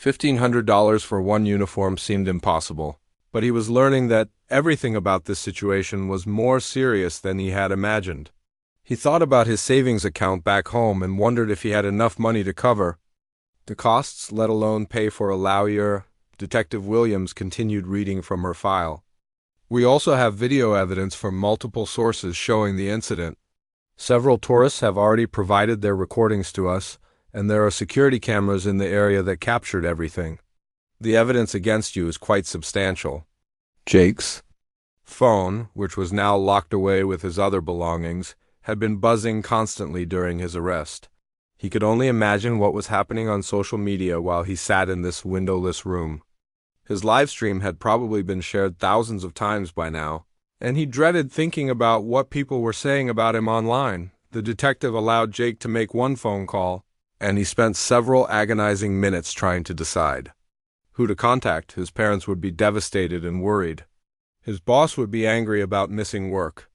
$1,500 for one uniform seemed impossible, but he was learning that everything about this situation was more serious than he had imagined. He thought about his savings account back home and wondered if he had enough money to cover the costs, let alone pay for a lawyer. Detective Williams continued reading from her file. "We also have video evidence from multiple sources showing the incident. Several tourists have already provided their recordings to us, and there are security cameras in the area that captured everything. The evidence against you is quite substantial." Jake's phone, which was now locked away with his other belongings, had been buzzing constantly during his arrest. He could only imagine what was happening on social media while he sat in this windowless room. His live stream had probably been shared thousands of times by now, and he dreaded thinking about what people were saying about him online. The detective allowed Jake to make one phone call, and he spent several agonizing minutes trying to decide who to contact. His parents would be devastated and worried. His boss would be angry about missing work.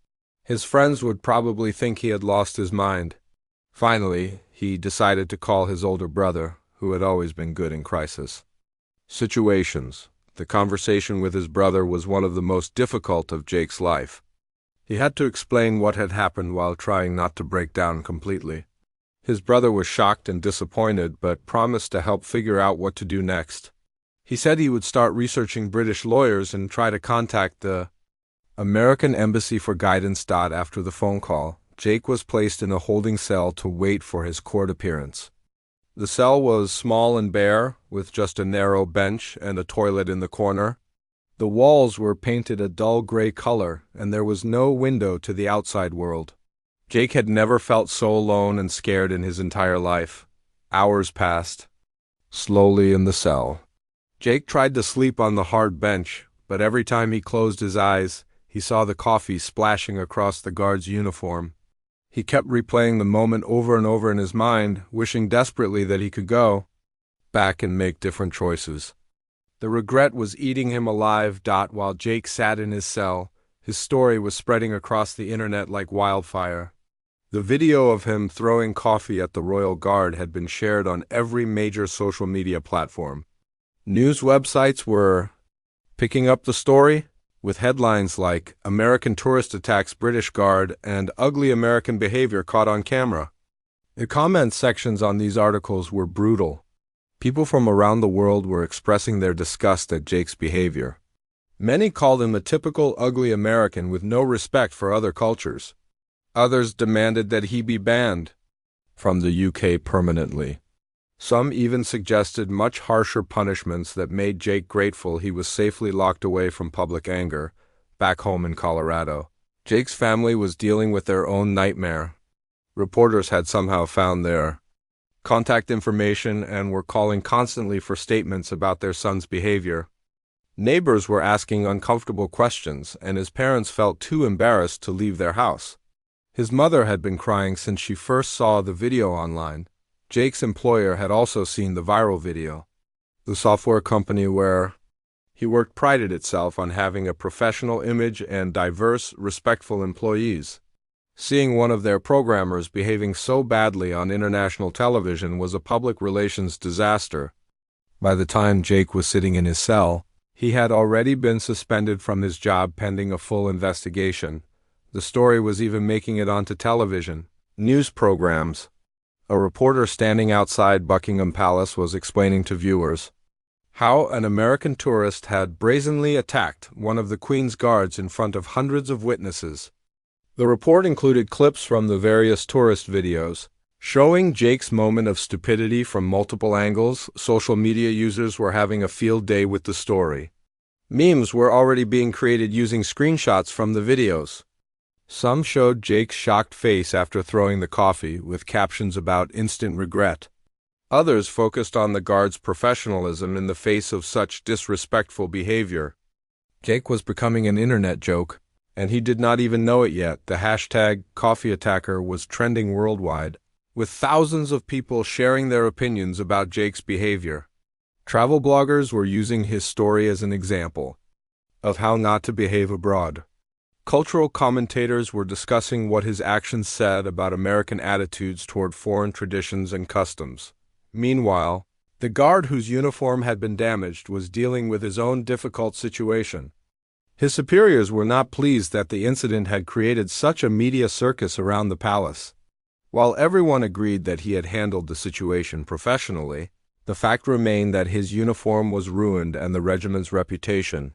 His friends would probably think he had lost his mind. Finally, he decided to call his older brother, who had always been good in crisis situations. The conversation with his brother was one of the most difficult of Jake's life. He had to explain what had happened while trying not to break down completely. His brother was shocked and disappointed, but promised to help figure out what to do next. He said he would start researching British lawyers and try to contact the American Embassy for guidance. After the phone call, Jake was placed in a holding cell to wait for his court appearance. The cell was small and bare, with just a narrow bench and a toilet in the corner. The walls were painted a dull gray color, and there was no window to the outside world. Jake had never felt so alone and scared in his entire life. Hours passed slowly in the cell. Jake tried to sleep on the hard bench, but every time he closed his eyes, he saw the coffee splashing across the guard's uniform. He kept replaying the moment over and over in his mind, wishing desperately that he could go back and make different choices. The regret was eating him alive. While Jake sat in his cell, his story was spreading across the internet like wildfire. The video of him throwing coffee at the Royal Guard had been shared on every major social media platform. News websites were picking up the story, with headlines like "American Tourist Attacks British Guard" and "Ugly American Behavior Caught on Camera." The comment sections on these articles were brutal. People from around the world were expressing their disgust at Jake's behavior. Many called him a typical ugly American with no respect for other cultures. Others demanded that he be banned from the UK permanently. Some even suggested much harsher punishments that made Jake grateful he was safely locked away from public anger back home in Colorado. Jake's family was dealing with their own nightmare. Reporters had somehow found their contact information and were calling constantly for statements about their son's behavior. Neighbors were asking uncomfortable questions, and his parents felt too embarrassed to leave their house. His mother had been crying since she first saw the video online. Jake's employer had also seen the viral video. The software company where he worked prided itself on having a professional image and diverse, respectful employees. Seeing one of their programmers behaving so badly on international television was a public relations disaster. By the time Jake was sitting in his cell, he had already been suspended from his job pending a full investigation. The story was even making it onto television, news programs. A reporter standing outside Buckingham Palace was explaining to viewers how an American tourist had brazenly attacked one of the Queen's guards in front of hundreds of witnesses. The report included clips from the various tourist videos, showing Jake's moment of stupidity from multiple angles. Social media users were having a field day with the story. Memes were already being created using screenshots from the videos. Some showed Jake's shocked face after throwing the coffee, with captions about instant regret. Others focused on the guard's professionalism in the face of such disrespectful behavior. Jake was becoming an internet joke, and he did not even know it yet. The hashtag #CoffeeAttacker was trending worldwide, with thousands of people sharing their opinions about Jake's behavior. Travel bloggers were using his story as an example of how not to behave abroad. Cultural commentators were discussing what his actions said about American attitudes toward foreign traditions and customs. Meanwhile, the guard whose uniform had been damaged was dealing with his own difficult situation. His superiors were not pleased that the incident had created such a media circus around the palace. While everyone agreed that he had handled the situation professionally, the fact remained that his uniform was ruined and the regiment's reputation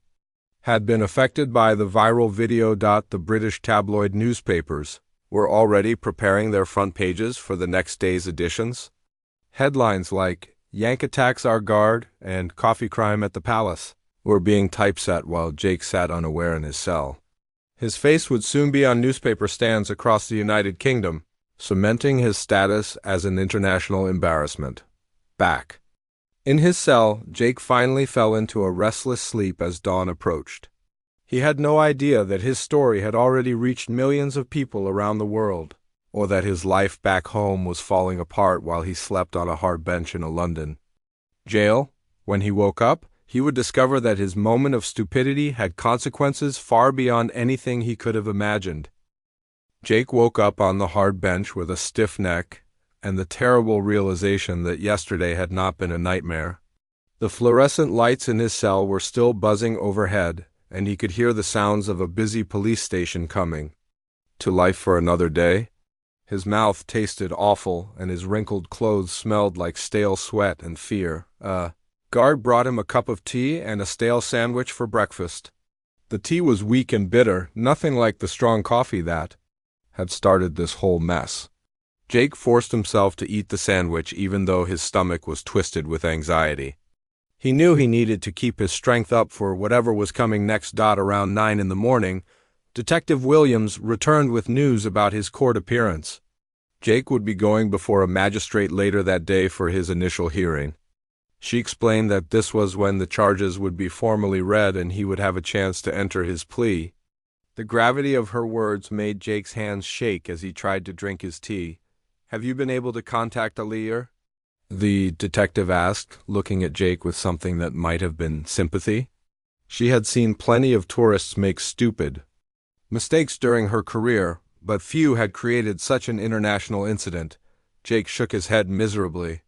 had been affected by the viral video. The British tabloid newspapers were already preparing their front pages for the next day's editions. Headlines like "Yank attacks our guard" and "Coffee crime at the palace" were being typeset while Jake sat unaware in his cell. His face would soon be on newspaper stands across the United Kingdom, cementing his status as an international embarrassment. Back in his cell, Jake finally fell into a restless sleep as dawn approached. He had no idea that his story had already reached millions of people around the world, or that his life back home was falling apart while he slept on a hard bench in a London jail. When he woke up, he would discover that his moment of stupidity had consequences far beyond anything he could have imagined. Jake woke up on the hard bench with a stiff neck and the terrible realization that yesterday had not been a nightmare. The fluorescent lights in his cell were still buzzing overhead, and he could hear the sounds of a busy police station coming to life for another day. His mouth tasted awful, and his wrinkled clothes smelled like stale sweat and fear. Guard brought him a cup of tea and a stale sandwich for breakfast. The tea was weak and bitter, nothing like the strong coffee that had started this whole mess. Jake forced himself to eat the sandwich even though his stomach was twisted with anxiety. He knew he needed to keep his strength up for whatever was coming next. Around 9 in the morning, Detective Williams returned with news about his court appearance. Jake would be going before a magistrate later that day for his initial hearing. She explained that this was when the charges would be formally read and he would have a chance to enter his plea. The gravity of her words made Jake's hands shake as he tried to drink his tea. "Have you been able to contact Alier?" the detective asked, looking at Jake with something that might have been sympathy. She had seen plenty of tourists make stupid mistakes during her career, but few had created such an international incident. Jake shook his head miserably.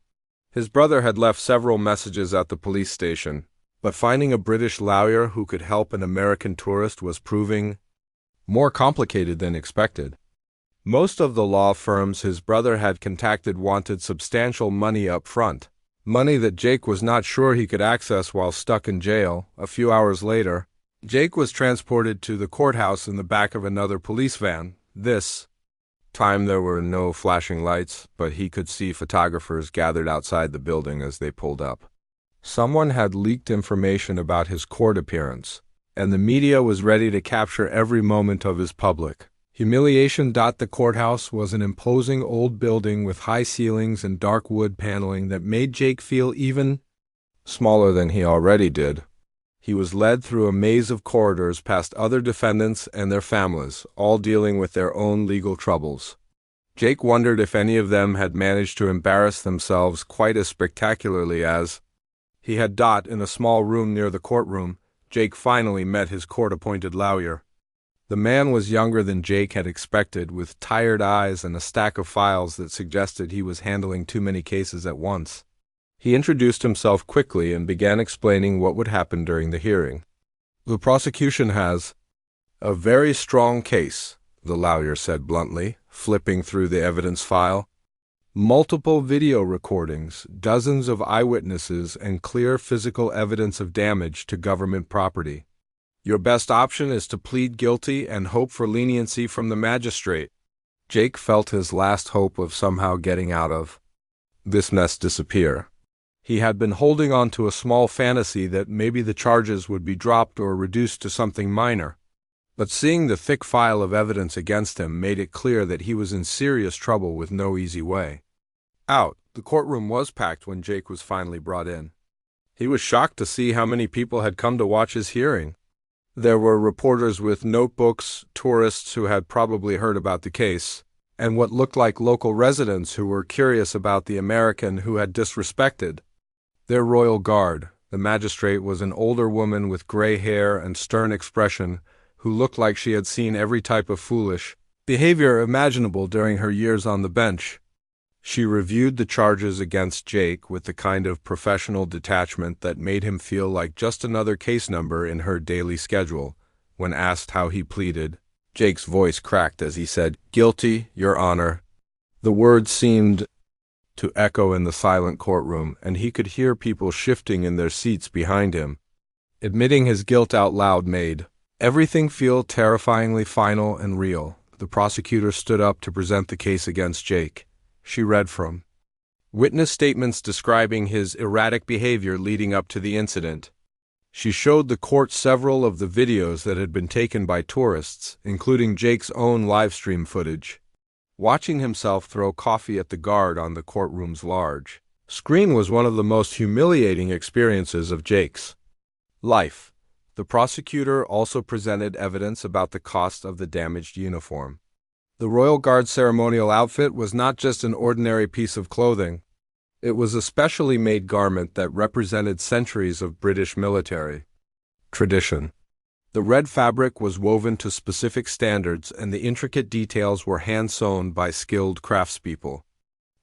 His brother had left several messages at the police station, but finding a British lawyer who could help an American tourist was proving more complicated than expected. Most of the law firms his brother had contacted wanted substantial money up front, money that Jake was not sure he could access while stuck in jail. A few hours later, Jake was transported to the courthouse in the back of another police van. This time there were no flashing lights, but he could see photographers gathered outside the building as they pulled up. Someone had leaked information about his court appearance, and the media was ready to capture every moment of his public humiliation. The courthouse was an imposing old building with high ceilings and dark wood paneling that made Jake feel even smaller than he already did. He was led through a maze of corridors past other defendants and their families, all dealing with their own legal troubles. Jake wondered if any of them had managed to embarrass themselves quite as spectacularly as he had. In a small room near the courtroom, Jake finally met his court-appointed lawyer. The man was younger than Jake had expected, with tired eyes and a stack of files that suggested he was handling too many cases at once. He introduced himself quickly and began explaining what would happen during the hearing. "The prosecution has a very strong case," the lawyer said bluntly, flipping through the evidence file. "Multiple video recordings, dozens of eyewitnesses, and clear physical evidence of damage to government property. Your best option is to plead guilty and hope for leniency from the magistrate." Jake felt his last hope of somehow getting out of this mess disappear. He had been holding on to a small fantasy that maybe the charges would be dropped or reduced to something minor. But seeing the thick file of evidence against him made it clear that he was in serious trouble with no easy way out. The courtroom was packed when Jake was finally brought in. He was shocked to see how many people had come to watch his hearing. There were reporters with notebooks, tourists who had probably heard about the case, and what looked like local residents who were curious about the American who had disrespected their royal guard. The magistrate was an older woman with gray hair and stern expression who looked like she had seen every type of foolish behavior imaginable during her years on the bench. She reviewed the charges against Jake with the kind of professional detachment that made him feel like just another case number in her daily schedule. When asked how he pleaded, Jake's voice cracked as he said, "Guilty, Your Honor." The words seemed to echo in the silent courtroom, and he could hear people shifting in their seats behind him. Admitting his guilt out loud made everything feel terrifyingly final and real. The prosecutor stood up to present the case against Jake. She read from witness statements describing his erratic behavior leading up to the incident. She showed the court several of the videos that had been taken by tourists, including Jake's own live stream footage. Watching himself throw coffee at the guard on the courtroom's large screen was one of the most humiliating experiences of Jake's life. The prosecutor also presented evidence about the cost of the damaged uniform. The Royal Guard ceremonial outfit was not just an ordinary piece of clothing. It was a specially made garment that represented centuries of British military tradition. The red fabric was woven to specific standards, and the intricate details were hand-sewn by skilled craftspeople.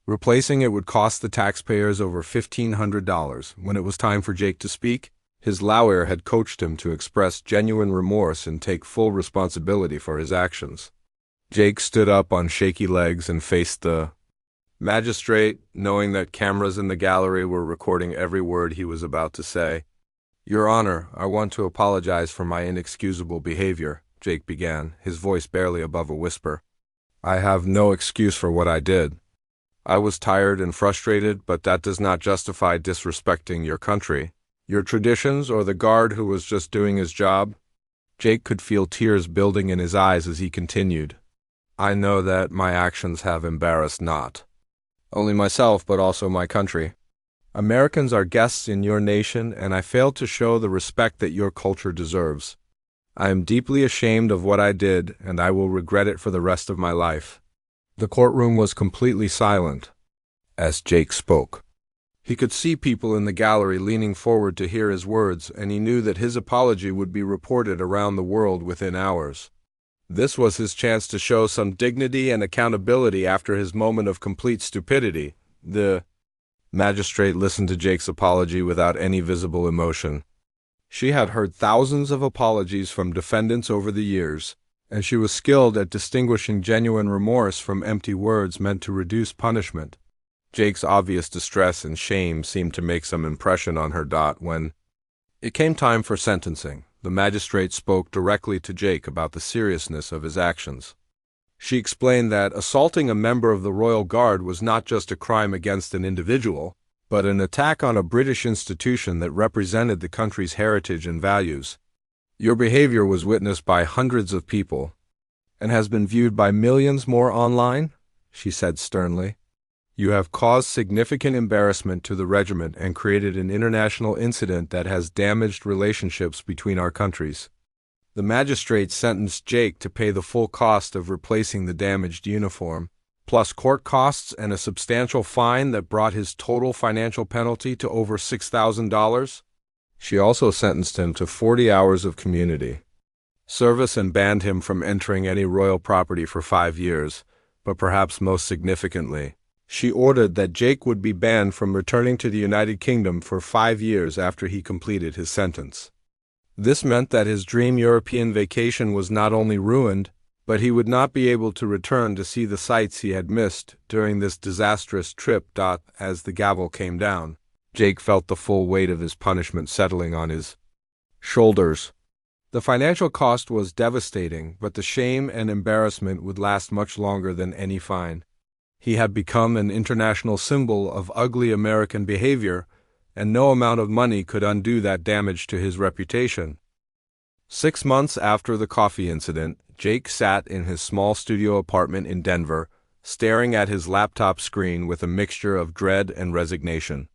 Replacing it would cost the taxpayers over $1,500. When it was time for Jake to speak, his lawyer had coached him to express genuine remorse and take full responsibility for his actions. Jake stood up on shaky legs and faced the magistrate, knowing that cameras in the gallery were recording every word he was about to say. "Your Honor, I want to apologize for my inexcusable behavior," Jake began, his voice barely above a whisper. "I have no excuse for what I did. I was tired and frustrated, but that does not justify disrespecting your country, your traditions, or the guard who was just doing his job." Jake could feel tears building in his eyes as he continued. "I know that my actions have embarrassed not only myself, but also my country. Americans are guests in your nation, and I failed to show the respect that your culture deserves. I am deeply ashamed of what I did, and I will regret it for the rest of my life." The courtroom was completely silent as Jake spoke. He could see people in the gallery leaning forward to hear his words, and he knew that his apology would be reported around the world within hours. This was his chance to show some dignity and accountability after his moment of complete stupidity. The magistrate listened to Jake's apology without any visible emotion. She had heard thousands of apologies from defendants over the years, and she was skilled at distinguishing genuine remorse from empty words meant to reduce punishment. Jake's obvious distress and shame seemed to make some impression on her. When it came time for sentencing, the magistrate spoke directly to Jake about the seriousness of his actions. She explained that assaulting a member of the Royal Guard was not just a crime against an individual, but an attack on a British institution that represented the country's heritage and values. "Your behavior was witnessed by hundreds of people, and has been viewed by millions more online," she said sternly. "You have caused significant embarrassment to the regiment and created an international incident that has damaged relationships between our countries." The magistrate sentenced Jake to pay the full cost of replacing the damaged uniform, plus court costs and a substantial fine that brought his total financial penalty to over $6,000. She also sentenced him to 40 hours of community service and banned him from entering any royal property for 5 years, but perhaps most significantly, she ordered that Jake would be banned from returning to the United Kingdom for 5 years after he completed his sentence. This meant that his dream European vacation was not only ruined, but he would not be able to return to see the sights he had missed during this disastrous trip. As the gavel came down, Jake felt the full weight of his punishment settling on his shoulders. The financial cost was devastating, but the shame and embarrassment would last much longer than any fine. He had become an international symbol of ugly American behavior, and no amount of money could undo that damage to his reputation. 6 months after the coffee incident, Jake sat in his small studio apartment in Denver, staring at his laptop screen with a mixture of dread and resignation.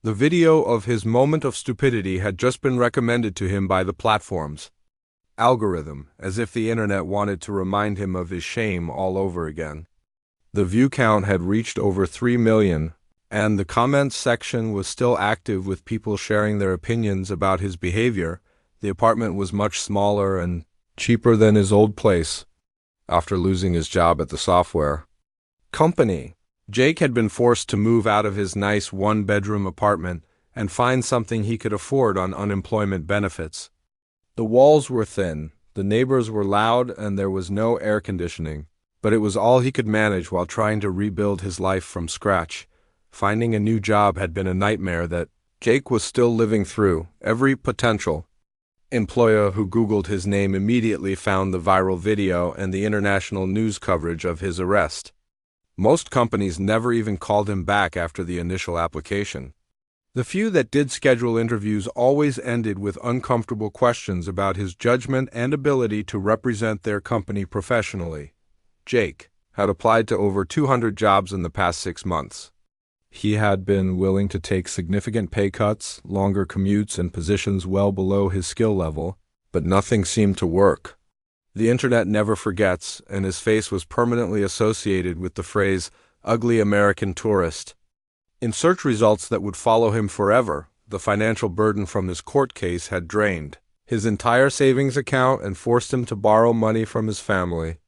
The video of his moment of stupidity had just been recommended to him by the platform's algorithm, as if the internet wanted to remind him of his shame all over again. The view count had reached over 3 million, and the comments section was still active with people sharing their opinions about his behavior. The apartment was much smaller and cheaper than his old place. After losing his job at the software company, Jake had been forced to move out of his nice one-bedroom apartment and find something he could afford on unemployment benefits. The walls were thin, the neighbors were loud, and there was no air conditioning, but it was all he could manage while trying to rebuild his life from scratch. Finding a new job had been a nightmare that Jake was still living through. Every potential employer who Googled his name immediately found the viral video and the international news coverage of his arrest. Most companies never even called him back after the initial application. The few that did schedule interviews always ended with uncomfortable questions about his judgment and ability to represent their company professionally. Jake had applied to over 200 jobs in the past 6 months. He had been willing to take significant pay cuts, longer commutes, and positions well below his skill level, but nothing seemed to work. The internet never forgets, and his face was permanently associated with the phrase, "ugly American tourist." In search results that would follow him forever, the financial burden from his court case had drained his entire savings account and forced him to borrow money from his family.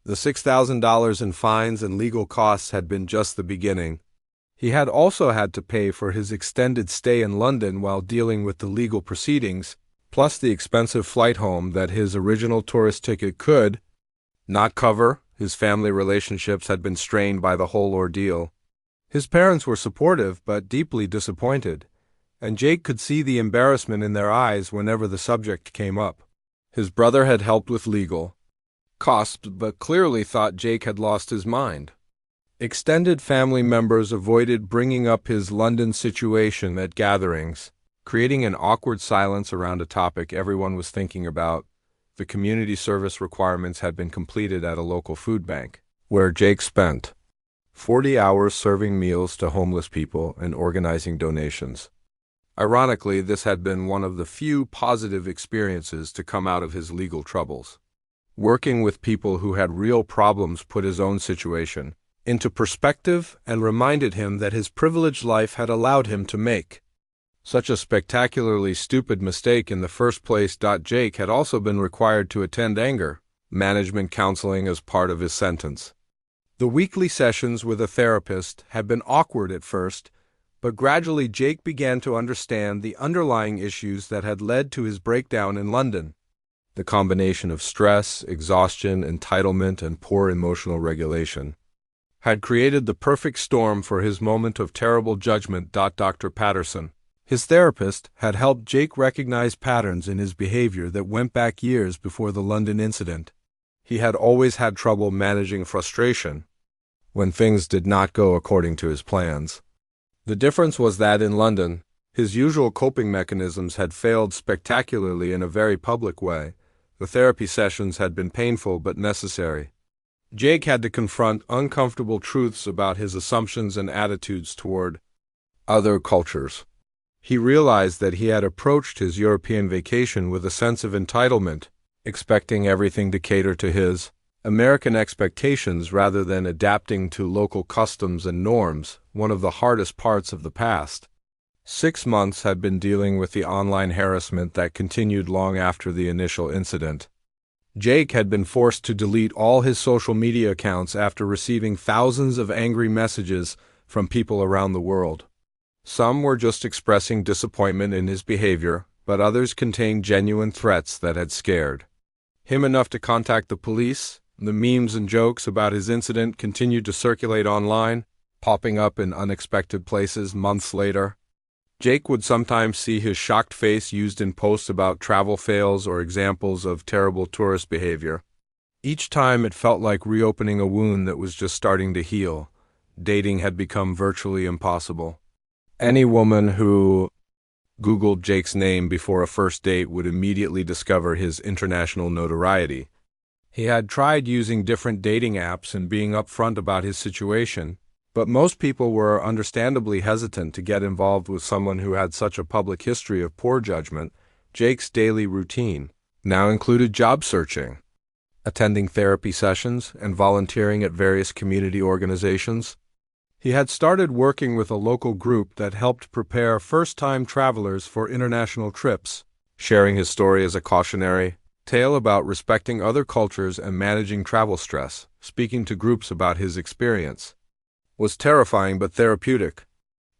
The $6,000 in fines and legal costs had been just the beginning. He had also had to pay for his extended stay in London while dealing with the legal proceedings, plus the expensive flight home that his original tourist ticket could not cover. His family relationships had been strained by the whole ordeal. His parents were supportive but deeply disappointed, and Jake could see the embarrassment in their eyes whenever the subject came up. His brother had helped with legal costs, but clearly thought Jake had lost his mind. Extended family members avoided bringing up his London situation at gatherings, creating an awkward silence around a topic everyone was thinking about. The community service requirements had been completed at a local food bank, where Jake spent 40 hours serving meals to homeless people and organizing donations. Ironically, this had been one of the few positive experiences to come out of his legal troubles. Working with people who had real problems put his own situation into perspective and reminded him that his privileged life had allowed him to make such a spectacularly stupid mistake in the first place. Jake had also been required to attend anger management counseling as part of his sentence. The weekly sessions with a therapist had been awkward at first, but gradually Jake began to understand the underlying issues that had led to his breakdown in London. The combination of stress, exhaustion, entitlement, and poor emotional regulation had created the perfect storm for his moment of terrible judgment. Dr. Patterson, his therapist, had helped Jake recognize patterns in his behavior that went back years before the London incident. He had always had trouble managing frustration when things did not go according to his plans. The difference was that in London, his usual coping mechanisms had failed spectacularly in a very public way. The therapy sessions had been painful but necessary. Jake had to confront uncomfortable truths about his assumptions and attitudes toward other cultures. He realized that he had approached his European vacation with a sense of entitlement, expecting everything to cater to his American expectations rather than adapting to local customs and norms, one of the hardest parts of the past 6 months had been dealing with the online harassment that continued long after the initial incident. Jake had been forced to delete all his social media accounts after receiving thousands of angry messages from people around the world. Some were just expressing disappointment in his behavior, but others contained genuine threats that had scared him enough to contact the police. The memes and jokes about his incident continued to circulate online, popping up in unexpected places months later. Jake would sometimes see his shocked face used in posts about travel fails or examples of terrible tourist behavior. Each time it felt like reopening a wound that was just starting to heal. Dating had become virtually impossible. Any woman who Googled Jake's name before a first date would immediately discover his international notoriety. He had tried using different dating apps and being upfront about his situation, but most people were understandably hesitant to get involved with someone who had such a public history of poor judgment. Jake's daily routine now included job searching, attending therapy sessions, and volunteering at various community organizations. He had started working with a local group that helped prepare first-time travelers for international trips, sharing his story as a cautionary tale about respecting other cultures and managing travel stress. Speaking to groups about his experience was terrifying but therapeutic.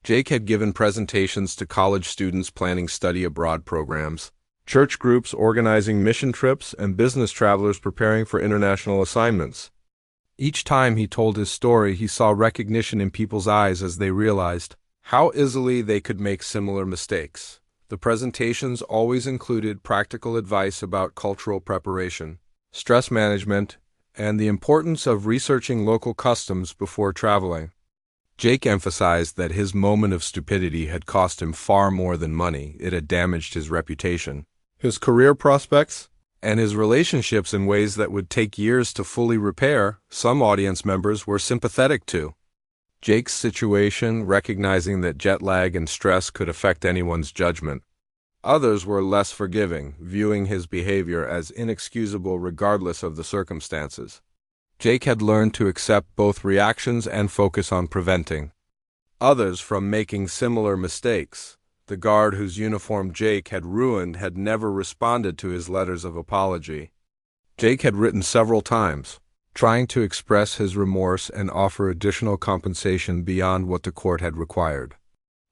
Jake had given presentations to college students planning study abroad programs, church groups organizing mission trips, and business travelers preparing for international assignments. Each time he told his story, he saw recognition in people's eyes as they realized how easily they could make similar mistakes. The presentations always included practical advice about cultural preparation, stress management, and the importance of researching local customs before traveling. Jake emphasized that his moment of stupidity had cost him far more than money. It had damaged his reputation, his career prospects, and his relationships in ways that would take years to fully repair. Some audience members were sympathetic to Jake's situation, recognizing that jet lag and stress could affect anyone's judgment. Others were less forgiving, viewing his behavior as inexcusable regardless of the circumstances. Jake had learned to accept both reactions and focus on preventing others from making similar mistakes. The guard whose uniform Jake had ruined had never responded to his letters of apology. Jake had written several times, trying to express his remorse and offer additional compensation beyond what the court had required.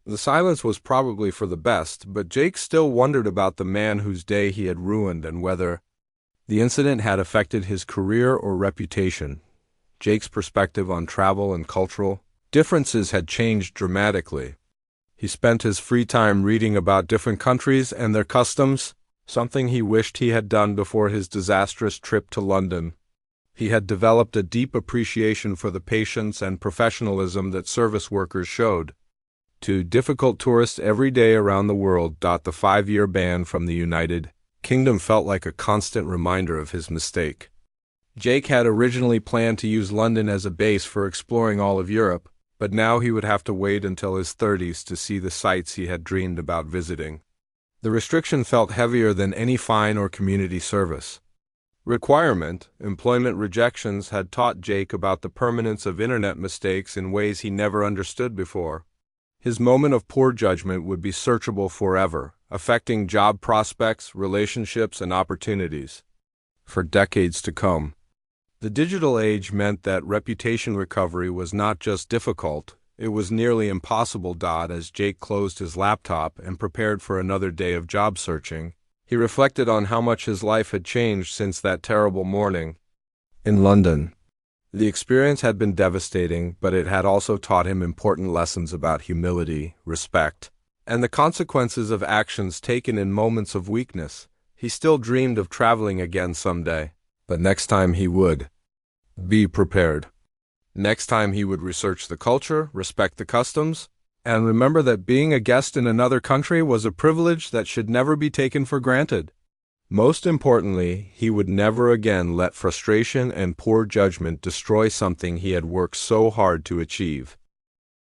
The silence was probably for the best, but Jake still wondered about the man whose day he had ruined and whether the incident had affected his career or reputation. Jake's perspective on travel and cultural differences had changed dramatically. He spent his free time reading about different countries and their customs, something he wished he had done before his disastrous trip to London. He had developed a deep appreciation for the patience and professionalism that service workers showed to difficult tourists every day around the world. The 5-year ban from the United Kingdom felt like a constant reminder of his mistake. Jake had originally planned to use London as a base for exploring all of Europe, but now he would have to wait until his 30s to see the sites he had dreamed about visiting. The restriction felt heavier than any fine or community service requirement. Employment rejections had taught Jake about the permanence of internet mistakes in ways he never understood before. His moment of poor judgment would be searchable forever, affecting job prospects, relationships, and opportunities for decades to come. The digital age meant that reputation recovery was not just difficult, it was nearly impossible. As Jake closed his laptop and prepared for another day of job searching, he reflected on how much his life had changed since that terrible morning in London. The experience had been devastating, but it had also taught him important lessons about humility, respect, and the consequences of actions taken in moments of weakness. He still dreamed of traveling again someday, but next time he would be prepared. Next time he would research the culture, respect the customs, and remember that being a guest in another country was a privilege that should never be taken for granted. Most importantly, he would never again let frustration and poor judgment destroy something he had worked so hard to achieve.